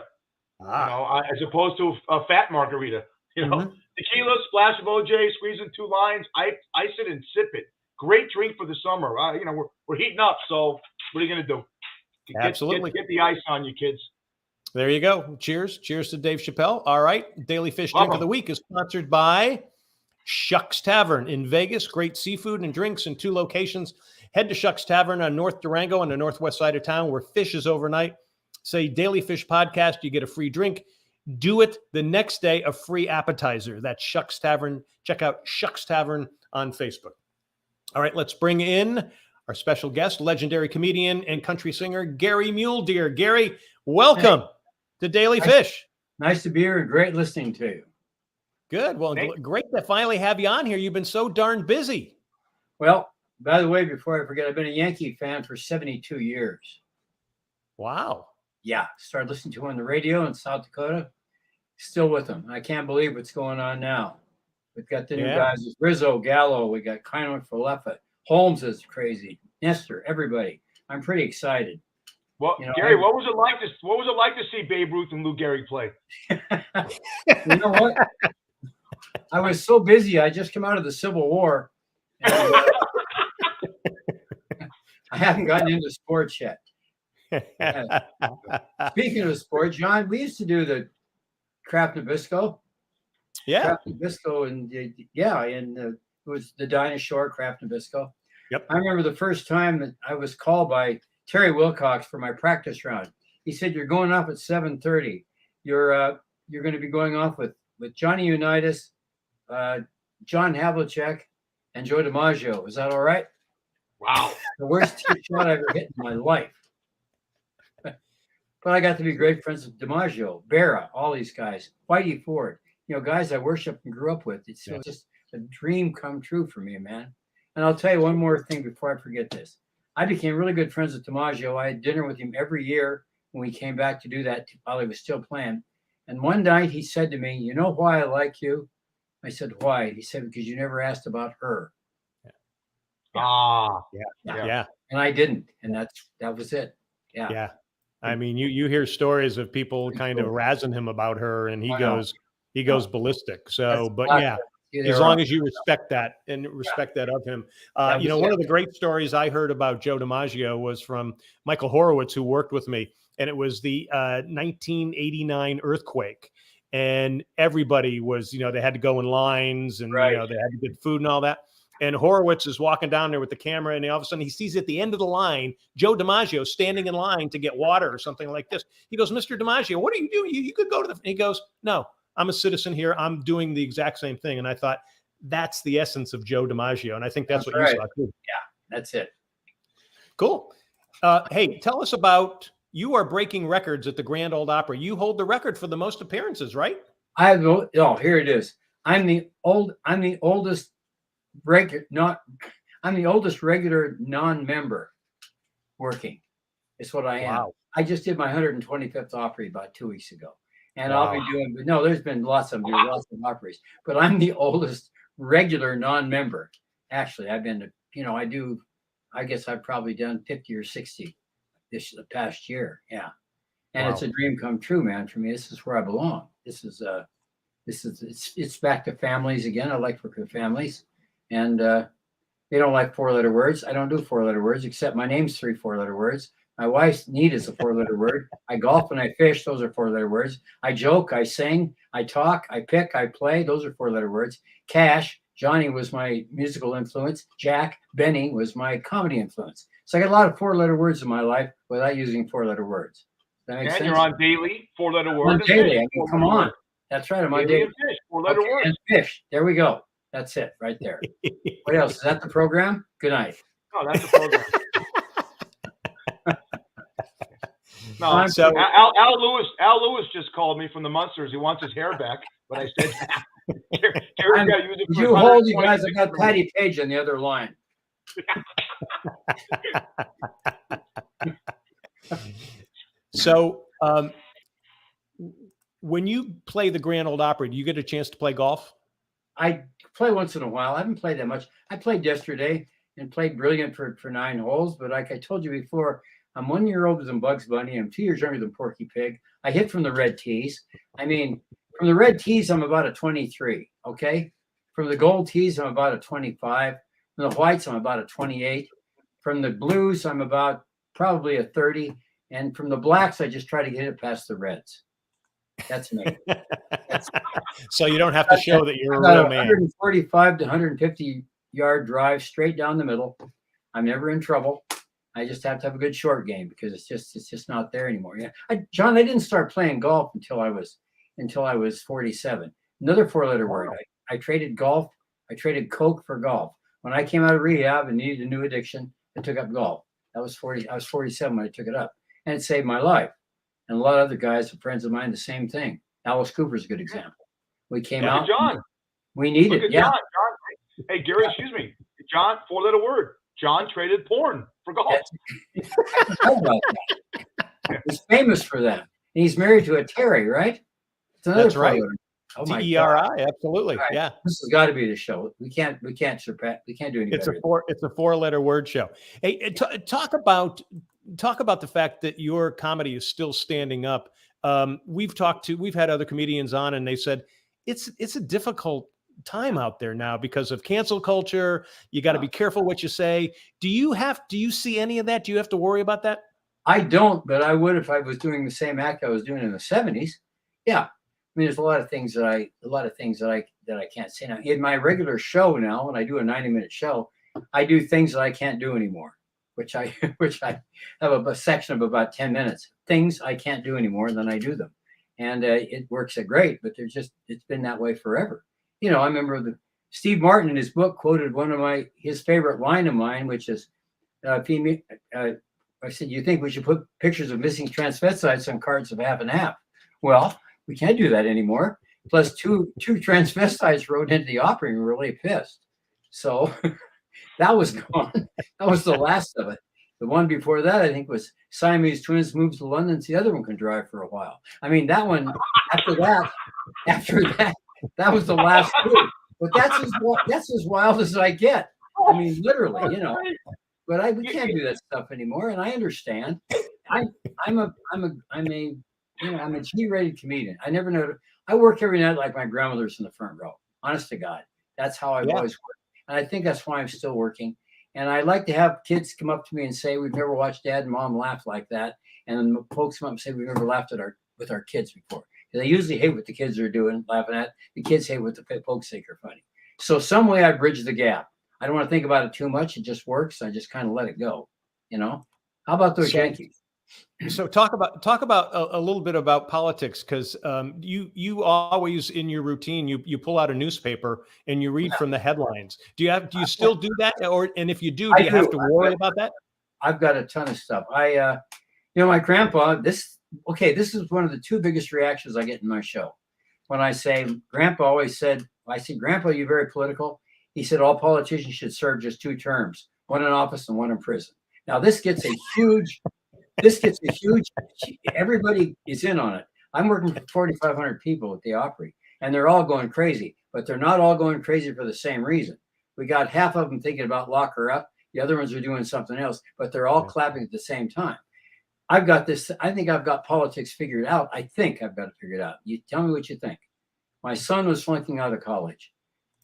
you know, as opposed to a fat margarita. You know, tequila, splash of OJ, squeeze in 2 lines, ice it and sip it. Great drink for the summer. You know, we're heating up. So what are you going to do? Absolutely. Get the ice on you, kids. There you go. Cheers. Cheers to Dave Chappelle. All right. Daily Fish Drink of the Week is sponsored by Shucks Tavern in Vegas. Great seafood and drinks in 2 locations. Head to Shucks Tavern on North Durango on the northwest side of town where Fish is overnight. Say Daily Fish Podcast, you get a free drink. Do it the next day, a free appetizer. That's Shucks Tavern. Check out Shucks Tavern on Facebook. All right, let's bring in our special guest, legendary comedian and country singer, Gary Mule-Deer. Gary, welcome to Daily Fish. Nice to be here and great listening to you. Good. Well, great to finally have you on here. You've been so darn busy. Well, by the way, before I forget, I've been a Yankee fan for 72 years. Wow. Yeah, started listening to him on the radio in South Dakota. Still with them. I can't believe what's going on now. We've got the new guys, Rizzo, Gallo. We got Kiner Falefa. Holmes is crazy. Nestor, everybody. I'm pretty excited. Well, you know, Gary, what was it like to see Babe Ruth and Lou Gehrig play? You know what? I was so busy. I just come out of the Civil War. And I haven't gotten into sports yet. Speaking of sports, John, we used to do the Kraft Nabisco. Yeah. Kraft Nabisco, and it was the Dinosaur Kraft Nabisco. Yep. I remember the first time that I was called by Terry Wilcox for my practice round. He said, "You're going off at 7:30. You're going to be going off with Johnny Unitas, John Havlicek, and Joe DiMaggio. Is that all right?" Wow. The worst shot I ever hit in my life. But I got to be great friends with DiMaggio, Berra, all these guys, Whitey Ford, you know, guys I worshiped and grew up with. It's just a dream come true for me, man. And I'll tell you one more thing before I forget this. I became really good friends with DiMaggio. I had dinner with him every year when we came back to do that while he was still playing. And one night he said to me, "You know why I like you?" I said, "Why?" He said, "Because you never asked about her." Yeah. And I didn't. And that was it. Yeah. Yeah. I mean, you hear stories of people kind of razzing him about her, and he goes ballistic. So, but yeah, as long as you respect that and respect that of him. You know, one of the great stories I heard about Joe DiMaggio was from Michael Horowitz, who worked with me, and it was the 1989 earthquake. And everybody was, you know, they had to go in lines and, you know, they had to get food and all that. And Horowitz is walking down there with the camera, and all of a sudden he sees at the end of the line, Joe DiMaggio standing in line to get water or something like this. He goes, "Mr. DiMaggio, what are you doing? You could go to the," and he goes, "No, I'm a citizen here. I'm doing the exact same thing." And I thought that's the essence of Joe DiMaggio. And I think that's what you saw too. Yeah, that's it. Cool. Hey, tell us about, you are breaking records at the Grand Ole Opry. You hold the record for the most appearances, right? Here it is. I'm the oldest regular non-member working. It's what I am. Wow. I just did my 125th Opry about 2 weeks ago. And I'll be doing, but no, there's been lots of Opries, but I'm the oldest regular non-member. Actually, I've been, I guess I've probably done 50 or 60 the past year. Yeah. And it's a dream come true, man. For me, this is where I belong. It's back to families again. I like working with families, and they don't like 4-letter words. I don't do 4-letter words, except my name's 3 4-letter words. My wife's need is a 4-letter word. I golf and I fish. Those are 4-letter words. I joke, I sing, I talk, I pick, I play. Those are 4-letter words. Cash, Johnny was my musical influence. Jack, Benny was my comedy influence. So I got a lot of 4-letter words in my life without using 4-letter words. That makes sense? You're on daily, 4-letter I'm word. on daily. I mean, come on. That's right. I'm on Daily daily. and fish, 4-letter Okay, words. and fish. There we go. That's it right there. What else? Is that the program? Good night. No, that's a program. No, So- Al Lewis just called me from the Munsters. He wants his hair back, but I said, Gary's got to use it Would for you his hold, you 126 guys? I got million. Patty Page on the other line. So, when you play the Grand Ole Opry, do you get a chance to play golf? I play once in a while. I haven't played that much. I played yesterday and played brilliant for 9 holes. But like I told you before, I'm 1 year older than Bugs Bunny. I'm 2 years younger than Porky Pig. I hit from the red tees. I mean, from the red tees, I'm about a 23. Okay. From the gold tees, I'm about a 25. From the whites, I'm about a 28. From the blues, I'm about probably a 30. And from the blacks, I just try to get it past the reds. That's me. So you don't have to show that you're a I've got real a man. 145 to 150 yard drive straight down the middle. I'm never in trouble. I just have to have a good short game because it's just not there anymore. Yeah, John, I didn't start playing golf until I was 47. Another 4-letter word. I traded golf. I traded Coke for golf. When I came out of rehab and needed a new addiction, I took up golf. I was 47 when I took it up, and it saved my life. And a lot of other guys, friends of mine, the same thing. Alice Cooper's a good example. We came Look out. at John. We Look needed, at yeah. John. Hey, Gary, excuse me. John, 4-letter word. John traded porn for golf. How about that? He's famous for that. And he's married to a Terry, right? It's another That's right. 4-letter. Oh my God. T-E-R-I, absolutely. Right. Yeah. This has got to be the show. We can't surpass. We can't do any It's better. a 4-letter word show. Hey, talk about the fact that your comedy is still standing up. We've had other comedians on, and they said it's a difficult time out there now because of cancel culture. You got to be careful what you say. Do you see any of that? Do you have to worry about that? I don't, but I would if I was doing the same act I was doing in the 70s. Yeah. I mean, there's a lot of things that I can't say now. In my regular show now, when I do a 90-minute show, I do things that I can't do anymore, which I have a section of about 10 minutes. Things I can't do anymore, and then I do them. And it works out great, but it's been that way forever. You know, I remember Steve Martin in his book quoted his favorite line of mine, which is, I said, you think we should put pictures of missing transvestites on cards of half and half? Well, we can't do that anymore. Plus, two transvestites rode into the Opry and were really pissed. So that was gone. That was the last of it. The one before that, I think, was Siamese twins moves to London so the other one can drive for a while. I mean, that one, after that, that was the last two. But that's as wild as I get. I mean, literally, you know. But we can't do that stuff anymore, and I understand. I'm a G-rated comedian. I never know. I work every night like my grandmother's in the front row. Honest to God, that's how I've always worked, and I think that's why I'm still working. And I like to have kids come up to me and say, "We've never watched Dad and Mom laugh like that," and then folks come up and say, "We've never laughed with our kids before." Because they usually hate what the kids are doing, laughing at. The kids hate what the folks think are funny. So some way I bridge the gap. I don't want to think about it too much. It just works. I just kind of let it go. You know. How about those Yankees? So talk about a little bit about politics, because you always in your routine you pull out a newspaper and you read from the headlines. Do you still do that, and if you do you have to worry about that? I've got a ton of stuff. My grandpa. This is one of the two biggest reactions I get in my show. When I say Grandpa always said, I said, "Grandpa, you're very political." He said all politicians should serve just 2 terms, one in office and one in prison. Now this gets a huge. Everybody is in on it. I'm working for 4,500 people at the Opry, and they're all going crazy, but they're not all going crazy for the same reason. We got half of them thinking about lock her up. The other ones are doing something else, but they're all clapping at the same time. I've got this. I think I've got politics figured out. I think I've got it figured out. You tell me what you think. My son was flunking out of college.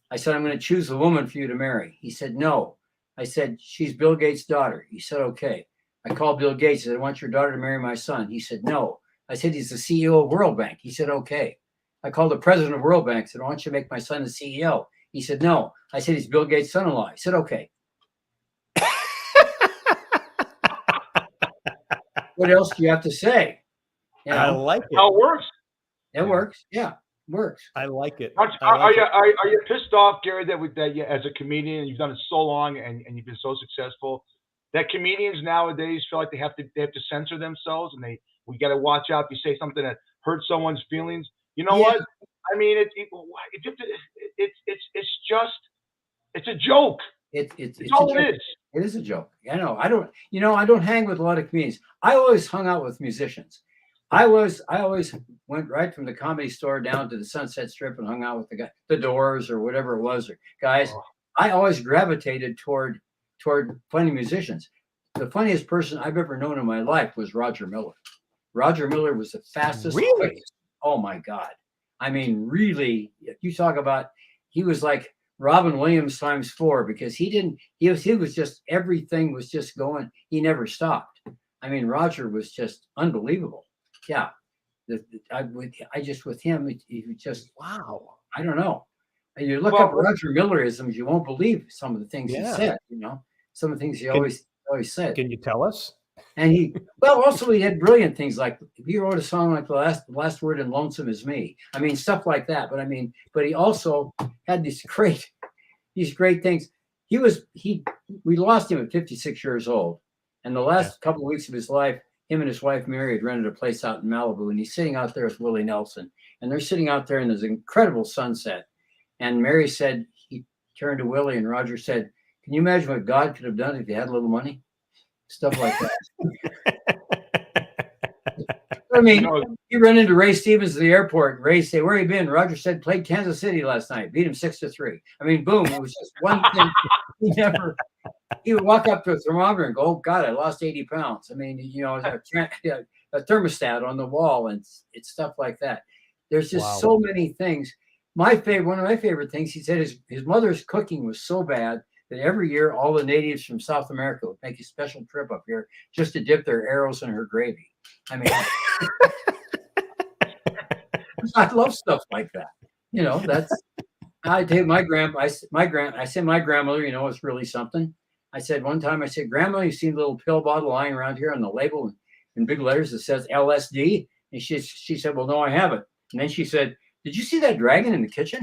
I said, I'm going to choose a woman for you to marry. He said, no. I said, she's Bill Gates' daughter. He said, okay. I called Bill Gates. I said, I want your daughter to marry my son. He said, no. I said, he's the CEO of World Bank. He said, okay. I called the president of World Bank. I said, I want you to make my son the CEO. He said, no. I said, he's Bill Gates' son-in-law. He said, okay. What else do you have to say? You I know, like How it. it works. it works. Yeah, works. I like it. Are, I are, like it. are you pissed off, Gary, that you, as a comedian, you've done it so long and you've been so successful, that comedians nowadays feel like they have to censor themselves, and we got to watch out if you say something that hurts someone's feelings. You know Yeah. what? I mean, it's a joke. It's It's all a joke. it is. It is a joke. I know. I don't hang with a lot of comedians. I always hung out with musicians. I always went right from the Comedy Store down to the Sunset Strip and hung out with the Doors or whatever it was, or guys. Oh. I always gravitated toward funny musicians. The funniest person I've ever known in my life was Roger Miller. Roger Miller was the fastest. Really? quickest. Oh my God. I mean, really, if you talk about, he was like Robin Williams times 4, because he was just, everything was just going. He never stopped. I mean, Roger was just unbelievable. Yeah. With him, he was just, Wow. I don't know. And you look Well, up Roger Millerisms, you won't believe some of the things Yeah. he said, some of the things he always said. Can you tell us? And also he had brilliant things, like he wrote a song like the last word in Lonesome Is Me. I mean, stuff like that. But he also had these great things. We lost him at 56 years old. And the last couple of weeks of his life, him and his wife Mary had rented a place out in Malibu, and he's sitting out there with Willie Nelson. And they're sitting out there in this incredible sunset. And Mary said, he turned to Willie, and Roger said, can you imagine what God could have done if he had a little money? Stuff like that. I mean, you run into Ray Stevens at the airport. Ray say, where you been? Roger said, played Kansas City last night, beat him 6-3. I mean, boom, it was just one thing. He would walk up to a thermometer and go, oh God, I lost 80 pounds. I mean, a thermostat on the wall, and it's stuff like that. There's just so many things. One of my favorite things, he said his mother's cooking was so bad that every year all the natives from South America would make a special trip up here just to dip their arrows in her gravy. I mean, I love stuff like that. I take my grandmother, is really something. I said one time, Grandma, you see the little pill bottle lying around here on the label in big letters that says LSD? And she said, well, no, I haven't. And then she said, did you see that dragon in the kitchen?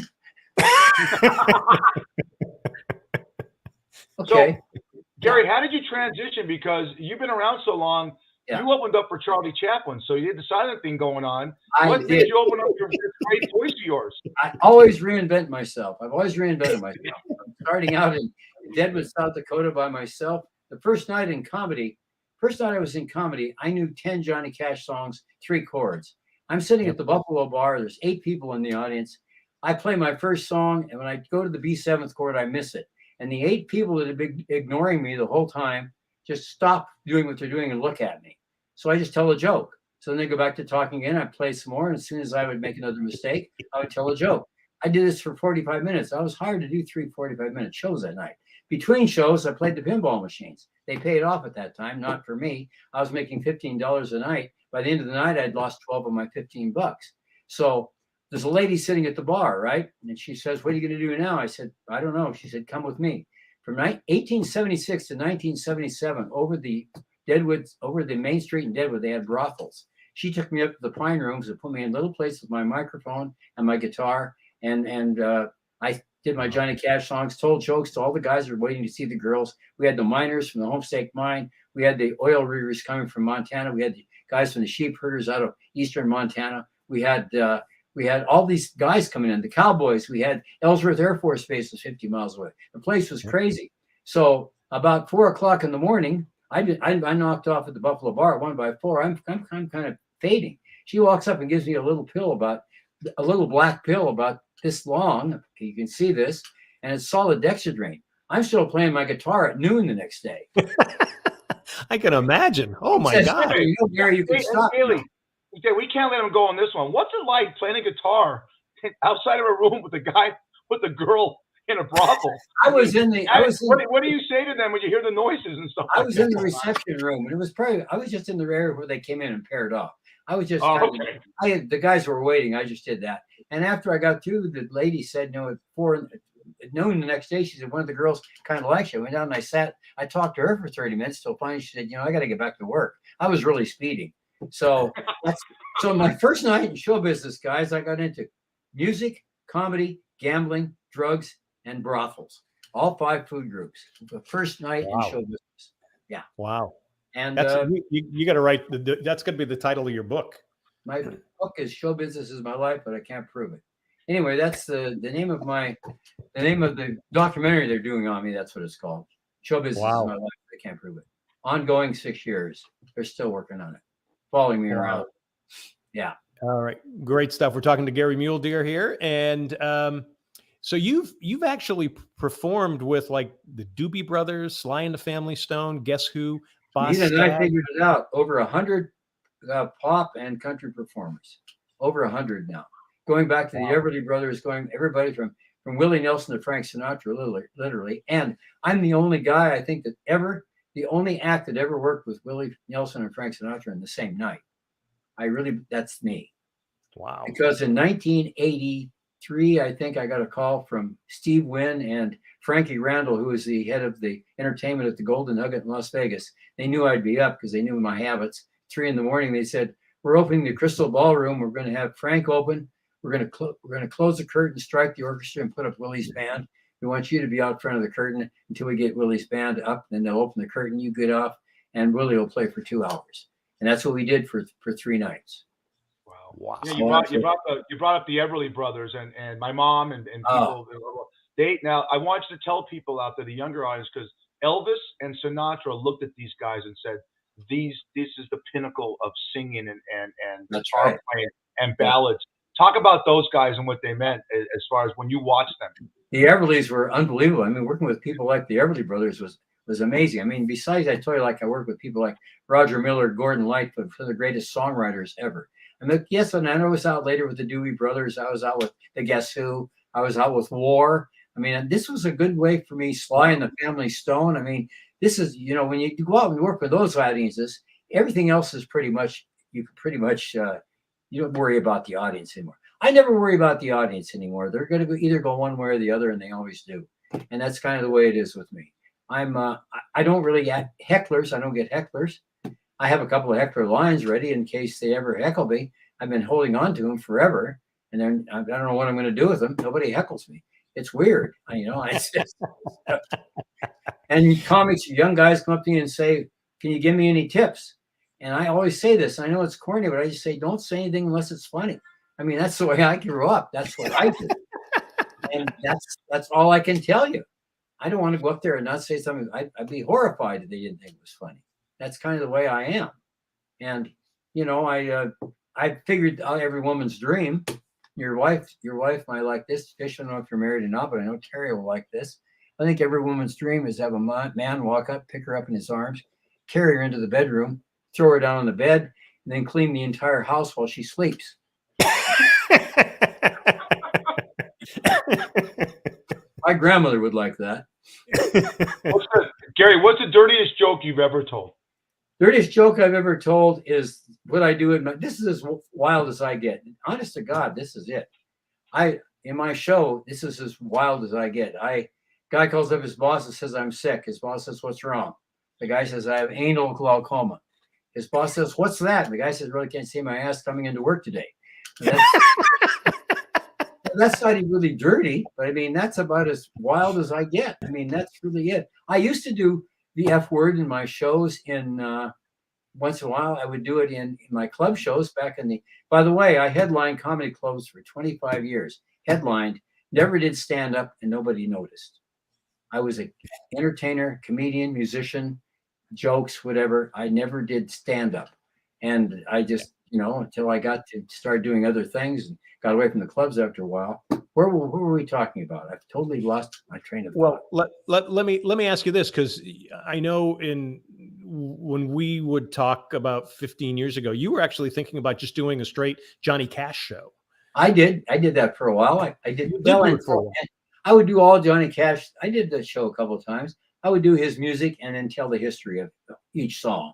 Okay. So, Gary, how did you transition? Because you've been around so long. Yeah. You opened up for Charlie Chaplin, so you had the silent thing going on. I What did. made you open up your great voice of yours? I always reinvent myself. I've always reinvented myself. I'm starting out in Deadwood, South Dakota by myself. The first night I was in comedy, I knew 10 Johnny Cash songs, 3 chords. I'm sitting at the Buffalo Bar. There's 8 people in the audience. I play my first song, and when I go to the B7th chord, I miss it. And the 8 people that have been ignoring me the whole time just stop doing what they're doing and look at me. So I just tell a joke. So then they go back to talking again. I play some more. And as soon as I would make another mistake, I would tell a joke. I did this for 45 minutes. I was hired to do 3 45-minute shows that night. Between shows, I played the pinball machines. They paid off at that time, not for me. I was making $15 a night. By the end of the night, I'd lost 12 of my 15 bucks. So there's a lady sitting at the bar, right? And she says, what are you going to do now? I said, I don't know. She said, come with me. From 1876 to 1977, over the Main Street in Deadwood, they had brothels. She took me up to the Pine Rooms and put me in a little place with my microphone and my guitar. And I did my Johnny Cash songs, told jokes to all the guys who were waiting to see the girls. We had the miners from the Homestake Mine. We had the oil riggers coming from Montana. We had the guys from the sheep herders out of eastern Montana. We had all these guys coming in, the cowboys. We had Ellsworth Air Force Base was 50 miles away. The place was crazy. So about 4 o'clock in the morning, I knocked off at the Buffalo Bar 1 by 4. I'm kind of fading. She walks up and gives me a little black pill about this long. You can see this, and it's solid dexedrine. I'm still playing my guitar at noon the next day. I can imagine. Oh my Says, God. "Hey, no, Gary, you can Hey, stop. Haley, now." okay, we can't let him go on this one. What's it like playing a guitar outside of a room with a guy with a girl in a brothel? I was in the What do you say to them when you hear the noises and stuff? I like was that in the going on? reception room, and it was probably I was just in the area where they came in and paired off. I was just Oh, kind of, okay. the guys were waiting. I just did that, and after I got through, the lady said, "No, at noon the next day." She said one of the girls kind of liked you. I went down and I talked to her for 30 minutes till finally she said, I got to get back to work. I was really speeding, so so my first night in show business, guys, I got into music, comedy, gambling, drugs, and brothels. All 5 food groups. The first night in Wow. show business. Yeah. Wow. And That's you got to write that's going to be the title of your book. my book is Show Business is My Life, but I can't prove it. Anyway, that's the name of the documentary they're doing on me. That's what it's called. Show Business is My Life, but I can't prove it. Ongoing 6 years. They're still working on it. Following me around. Yeah. All right. Great stuff. We're talking to Gary Muledeer here. And so you've actually performed with like the Doobie Brothers, Sly and the Family Stone, Guess Who, Boss Nina and I Scaggs. figured it out. Over 100 pop and country performers. Over 100 now. Going back to the Everly Brothers, everybody from Willie Nelson to Frank Sinatra, literally. And I'm the only guy, I think, the only act that ever worked with Willie Nelson and Frank Sinatra in the same night. That's me. Wow. Because in 1983, I think I got a call from Steve Wynn and Frankie Randall, who was the head of the entertainment at the Golden Nugget in Las Vegas. They knew I'd be up because they knew my habits. 3 a.m, they said, "We're opening the Crystal Ballroom. We're going to have Frank open. We're going to close the curtain, strike the orchestra, and put up Willie's band. We want you to be out front of the curtain until we get Willie's band up. Then they'll open the curtain. You get off, and Willie will play for 2 hours." And that's what we did for 3 nights. Wow. Yeah, you brought up the Everly Brothers and my mom and people. Now I want you to tell people out there, the younger audience, because Elvis and Sinatra looked at these guys and said, this is the pinnacle of singing and That's guitar right. playing and ballads. Talk about those guys and what they meant as far as when you watched them. The Everlys were unbelievable. I mean, working with people like the Everly Brothers was amazing. I mean, besides, I told you, like, I work with people like Roger Miller, Gordon Lightfoot, for the greatest songwriters ever. I mean, yes, and I was out later with the Doobie Brothers. I was out with the Guess Who. I was out with War. I mean, this was a good way for me. Sly and the Family Stone. I mean, this is, when you go out and work with those audiences, everything else is pretty much, you don't worry about the audience anymore. I never worry about the audience anymore. They're going to either go one way or the other, and they always do. And that's kind of the way it is with me. I don't really get hecklers. I don't get hecklers. I have a couple of heckler lines ready in case they ever heckle me. I've been holding on to them forever, and then I don't know what I'm going to do with them. Nobody heckles me. It's weird. And comics, young guys come up to me and say, "Can you give me any tips?" And I always say this. I know it's corny, but I just say, don't say anything unless it's funny. I mean, that's the way I grew up. That's what I do. And that's all I can tell you. I don't want to go up there and not say something. I'd be horrified if they didn't think it was funny. That's kind of the way I am. And, I figured out every woman's dream. Your wife might like this. Fish, I don't know if you're married or not, but I know Terry will like this. I think every woman's dream is to have a man walk up, pick her up in his arms, carry her into the bedroom, throw her down on the bed, and then clean the entire house while she sleeps. My grandmother would like that. Gary, what's the dirtiest joke you've ever told? Dirtiest joke I've ever told is what I do. This is as wild as I get. Honest to God, this is it. In my show, this is as wild as I get. Guy calls up his boss and says, "I'm sick." His boss says, "What's wrong?" The guy says, "I have anal glaucoma." His boss says, "What's that?" The guy says, "Really can't see my ass coming into work today." That's not really dirty, but I mean, that's about as wild as I get. I mean, that's really it. I used to do the F word in my shows once in a while. I would do it in my club shows by the way, I headlined comedy clubs for 25 years. Headlined, never did stand up, and nobody noticed. I was an entertainer, comedian, musician, jokes, whatever. I never did stand up. And I just, until I got to start doing other things and got away from the clubs after a while. Who were we talking about? I've totally lost my train of thought. Well, let me ask you this, because I know when we would talk about 15 years ago, you were actually thinking about just doing a straight Johnny Cash show. I did that for a while. I did. You did Well, do and it for a while. I would do all Johnny Cash. I did the show a couple of times. I would do his music and then tell the history of each song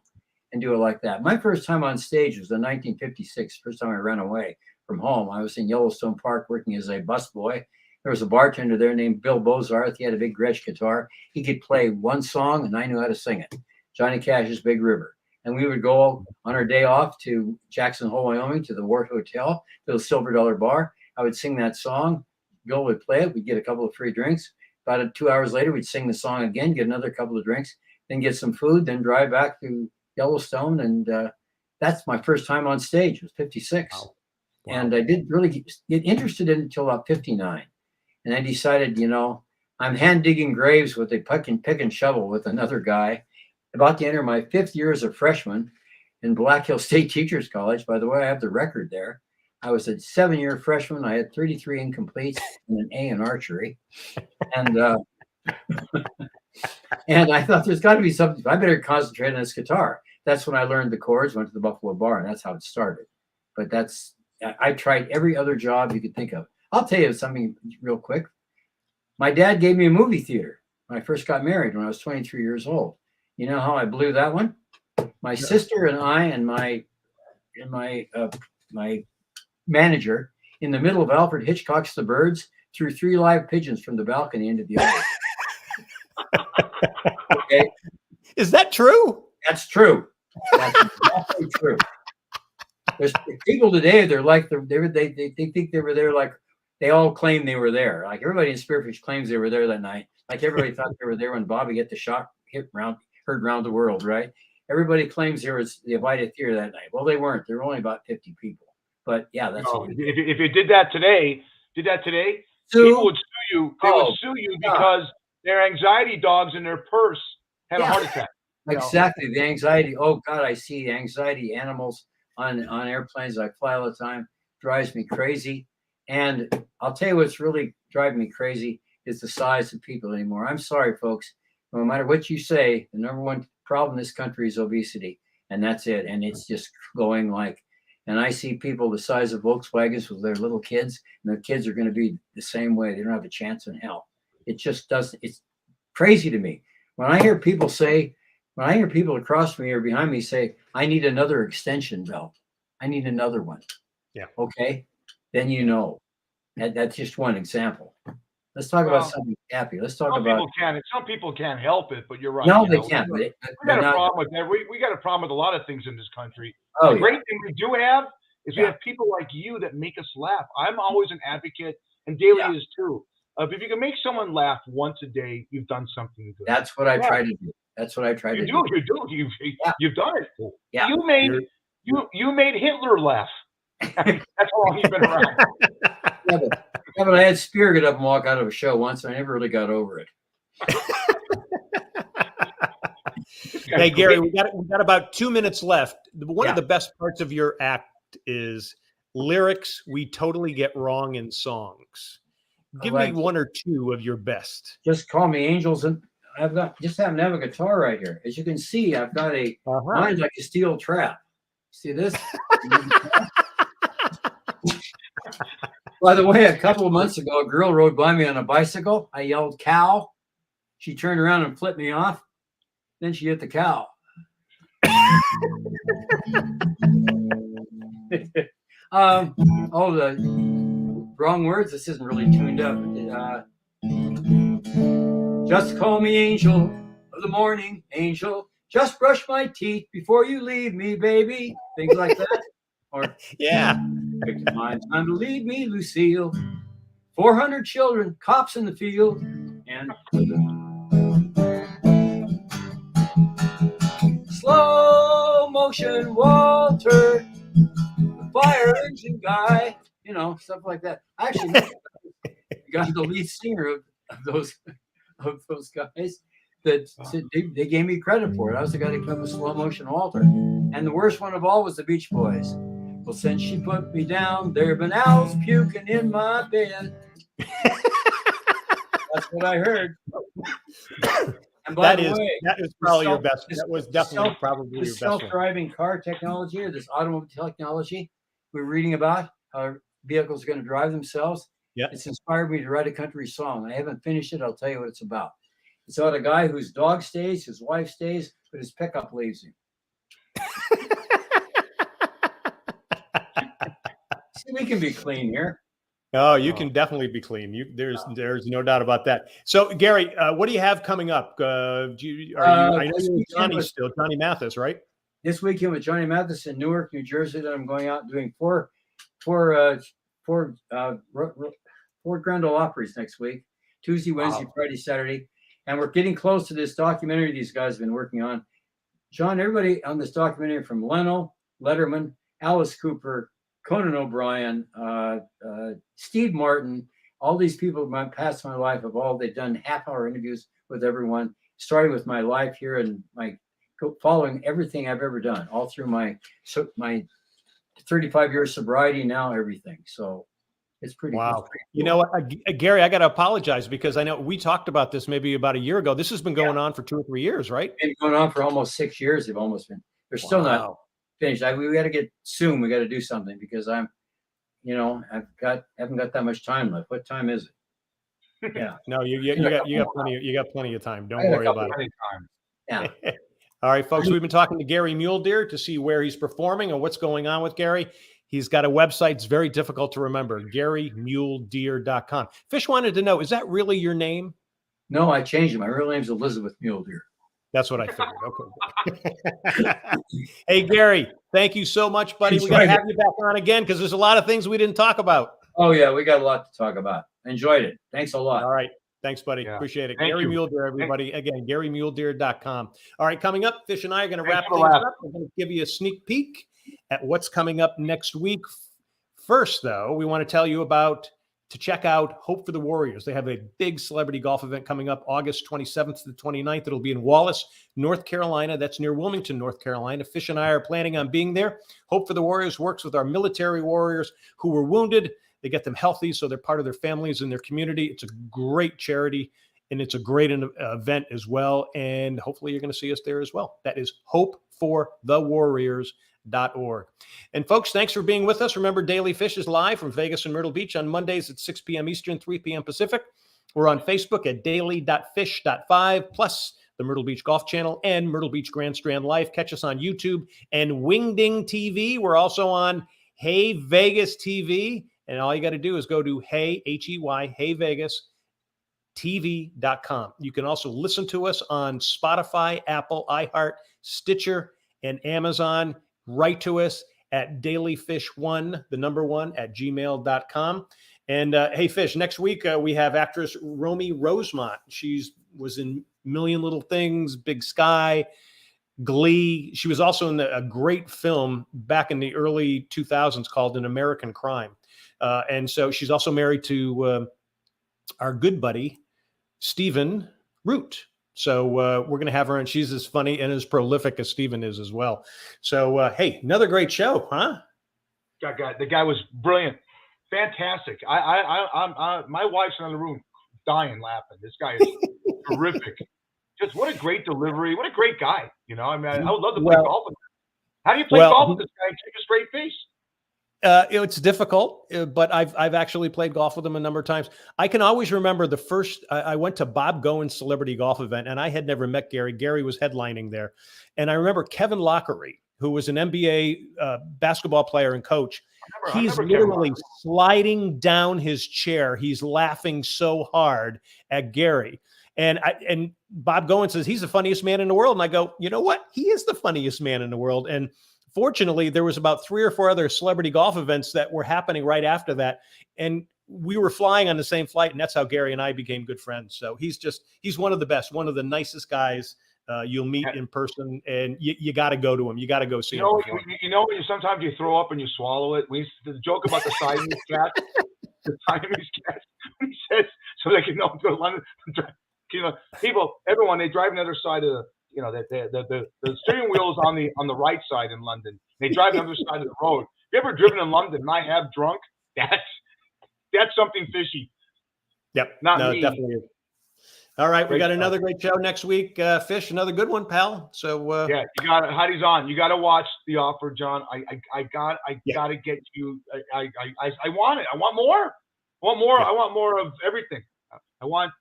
and do it like that. My first time on stage was in 1956. First time I ran away from home. I was in Yellowstone Park working as a busboy. There was a bartender there named Bill Bozarth. He had a big Gretsch guitar. He could play one song and I knew how to sing it. Johnny Cash's Big River. And we would go on our day off to Jackson Hole, Wyoming, to the Wart Hotel, to the Silver Dollar Bar. I would sing that song. Bill would play it. We'd get a couple of free drinks. About 2 hours later, we'd sing the song again, get another couple of drinks, then get some food, then drive back to Yellowstone. And that's my first time on stage. It was 56. Wow. And I didn't really get interested in it until about 59. And I decided, I'm hand digging graves with a pick and shovel with another guy. About to enter my 5th year as a freshman in Black Hill State Teachers College. By the way, I have the record there. I was a 7-year freshman. I had 33 incompletes and an A in archery. And and I thought there's got to be something. I better concentrate on this guitar. That's when I learned the chords, went to the Buffalo Bar, and that's how it started. But I tried every other job you could think of. I'll tell you something real quick. My dad gave me a movie theater when I first got married when I was 23 years old. You know how I blew that one? My sister and I and my manager in the middle of Alfred Hitchcock's The Birds threw 3 live pigeons from the balcony into the audience. Okay, Is that true? that's true. That's exactly true. There's people today. They're like they think they were there. Like they all claim they were there. Like everybody in Spearfish claims they were there that night. Like everybody thought they were there when Bobby get the shot heard around the world. Right? Everybody claims there was the Avida Theater that night. Well, they weren't. There were only about 50 people. But yeah, that's No, if you did that today, Sue? people would sue you. They Oh, would sue you God. because their anxiety dogs in their purse had a Yeah. heart attack. Exactly. The anxiety. Oh God, I see anxiety animals on airplanes. I fly all the time. Drives me crazy. And I'll tell you what's really driving me crazy is the size of people anymore. I'm sorry, folks. No matter what you say, the number one problem in this country is obesity. And that's it. And it's just going like, and I see people the size of Volkswagens with their little kids, and their kids are going to be the same way. They don't have a chance in hell. It just doesn't, it's crazy to me. When I hear people across from me or behind me say, I need another extension belt. I need another one. Yeah. Okay. Then that's just one example. Let's talk Well, about something happy. Let's talk Some about. people can't help it, but you're right. No, you they know. can't. We got a problem with that. We got a problem with a lot of things in this country. Oh, The yeah. great thing we do have is we Yeah. have people like you that make us laugh. I'm always an advocate, and Daly Yeah. is too. If you can make someone laugh once a day, you've done something good. That's what I Yeah. try to do. That's what I try to do. You've done it. Yeah. You made Hitler laugh. That's how long you've been around. Yeah, but I had Spear get up and walk out of a show once, and I never really got over it. Hey, Gary, we got about 2 minutes left. One Yeah. of the best parts of your act is lyrics we totally get wrong in songs. Give me like one or two of your best. Just call me Angels, and I've got just happen to have a guitar right here. As you can see, I've got mine's like a steel trap. See this? By the way, a couple of months ago, a girl rode by me on a bicycle. I yelled "cow." She turned around and flipped me off. Then she hit the cow. The wrong words. This isn't really tuned up. Just call me Angel of the morning, Angel. Just brush my teeth before you leave me, baby. Things like that. Or Yeah. time to leave me, Lucille. 400 children, cops in the field, and slow motion Walter, the fire engine guy, stuff like that. I actually got the lead singer of those guys that said they gave me credit for it. I was the guy that came up with slow motion Walter. And the worst one of all was the Beach Boys. Well, since she put me down, there have been owls puking in my bed. That's what I heard. And by That the is way, that is probably your self- best. this- That was this definitely self- probably this your best one. self-driving car technology or this automobile technology we're reading about, how vehicles are going to drive themselves. Yeah. It's inspired me to write a country song. I haven't finished it. I'll tell you what it's about. It's about a guy whose dog stays, his wife stays, but his pickup leaves him. See, we can be clean here. Oh, you can definitely be clean. There's no doubt about that. So, Gary, what do you have coming up? I know This you're weekend Johnny was- still, Johnny Mathis, right? This weekend with Johnny Mathis in Newark, New Jersey, that I'm going out doing four Grand Ole Opries next week, Tuesday, Wednesday, Friday, Saturday. And we're getting close to this documentary these guys have been working on. John, everybody on this documentary from Leno, Letterman, Alice Cooper, Conan O'Brien, Steve Martin, all these people in past my life they've done half-hour interviews with everyone, starting with my life here and following everything I've ever done, all through my 35 years sobriety, now everything. So it's pretty. Wow. It's pretty You cool. know what, Gary, I got to apologize because I know we talked about this maybe about a year ago. This has been going on for 2 or 3 years, right? It's been going on for almost 6 years. They've almost been. They're still not Wow. finished. We got to get soon. We got to do something because haven't got that much time left. What time is it? Yeah. No, you got plenty of time. Don't I got a worry couple about it. Anytime. Yeah. All right, folks, we've been talking to Gary Muledeer to see where he's performing and what's going on with Gary. He's got a website. It's very difficult to remember, GaryMuledeer.com. Fish wanted to know, is that really your name? No, I changed it. My real name's Elizabeth Muledeer. That's what I figured. Okay. Hey, Gary, thank you so much, buddy. We got to have you back on again because there's a lot of things we didn't talk about. Oh, yeah. We got a lot to talk about. Enjoyed it. Thanks a lot. All right. Thanks, buddy. Yeah. Appreciate it. Thank Gary you. Muledeer, everybody. Again, GaryMuledeer.com. All right, coming up, Fish and I are going to wrap Thanks for things laughing. up. We're going to give you a sneak peek at what's coming up next week. First, though, we want to tell you to check out Hope for the Warriors. They have a big celebrity golf event coming up August 27th to the 29th. It'll be in Wallace, North Carolina. That's near Wilmington, North Carolina. Fish and I are planning on being there. Hope for the Warriors works with our military warriors who were wounded. They get them healthy so they're part of their families and their community. It's a great charity, and it's a great event as well. And hopefully you're going to see us there as well. That is hopeforthewarriors.org. And folks, thanks for being with us. Remember, Daily Fish is live from Vegas and Myrtle Beach on Mondays at 6 p.m. Eastern, 3 p.m. Pacific. We're on Facebook at daily.fish.5, plus the Myrtle Beach Golf Channel and Myrtle Beach Grand Strand Live. Catch us on YouTube and Wingding TV. We're also on Hey Vegas TV. And all you got to do is go to HeyVegas.com. You can also listen to us on Spotify, Apple, iHeart, Stitcher, and Amazon. Write to us at dailyfish1, the number 1, at gmail.com. And hey, Fish, next week we have actress Romy Rosemont. She was in Million Little Things, Big Sky, Glee. She was also in a great film back in the early 2000s called An American Crime. And so she's also married to our good buddy, Stephen Root. So we're going to have her, and she's as funny and as prolific as Stephen is as well. So, hey, another great show, huh? The guy was brilliant. Fantastic. My wife's in the room dying laughing. This guy is terrific. Just what a great delivery. What a great guy. You know, I mean, I would love to play golf with him. How do you play golf with this guy and keep a straight face? It's difficult, but I've actually played golf with him a number of times. I can always remember the first, I went to Bob Gowen's celebrity golf event, and I had never met Gary. Gary was headlining there. And I remember Kevin Lockery, who was an NBA basketball player and coach. He's literally sliding down his chair. He's laughing so hard at Gary. And Bob Gowen says, he's the funniest man in the world. And I go, you know what? He is the funniest man in the world. And fortunately, there was about 3 or 4 other celebrity golf events that were happening right after that. And we were flying on the same flight. And that's how Gary and I became good friends. So he's one of the best, one of the nicest guys you'll meet in person. And you got to go to him. You got to go see him. Sometimes you throw up and you swallow it. We used to joke about the Siamese cat. The Siamese cat. He says, so they can know to go to London. Everyone, they drive on the other side of the steering wheel is on the right side in London. They drive on the other side of the road. If you ever driven in London and I have drunk, that's something fishy. Yep. Not me. Definitely is. All right, we Great got stuff. another great show next week. Fish, another good one, pal. So Yeah, you got Heidi's on. You got to watch The Offer, John. I got Yeah. to get you. I want it. I want more. I want more. Yeah. I want more of everything. I want.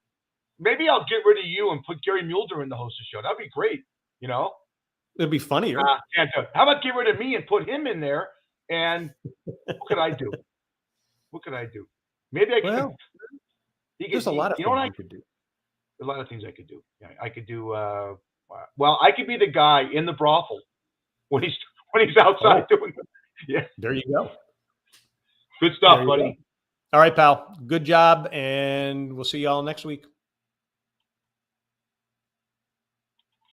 Maybe I'll get rid of you and put Gary Mulder in the host of the show. That'd be great. You know. it'd be funnier. And how about get rid of me and put him in there? And what could I do? What could I do? Maybe I could. Well, there's a lot of you things know what you could do. a lot of things I could do. Yeah, I could do. Well, I could be the guy in the brothel when he's outside doing. Yeah, There you go. good stuff, There you buddy. go. All right, pal. Good job, and we'll see y'all next week.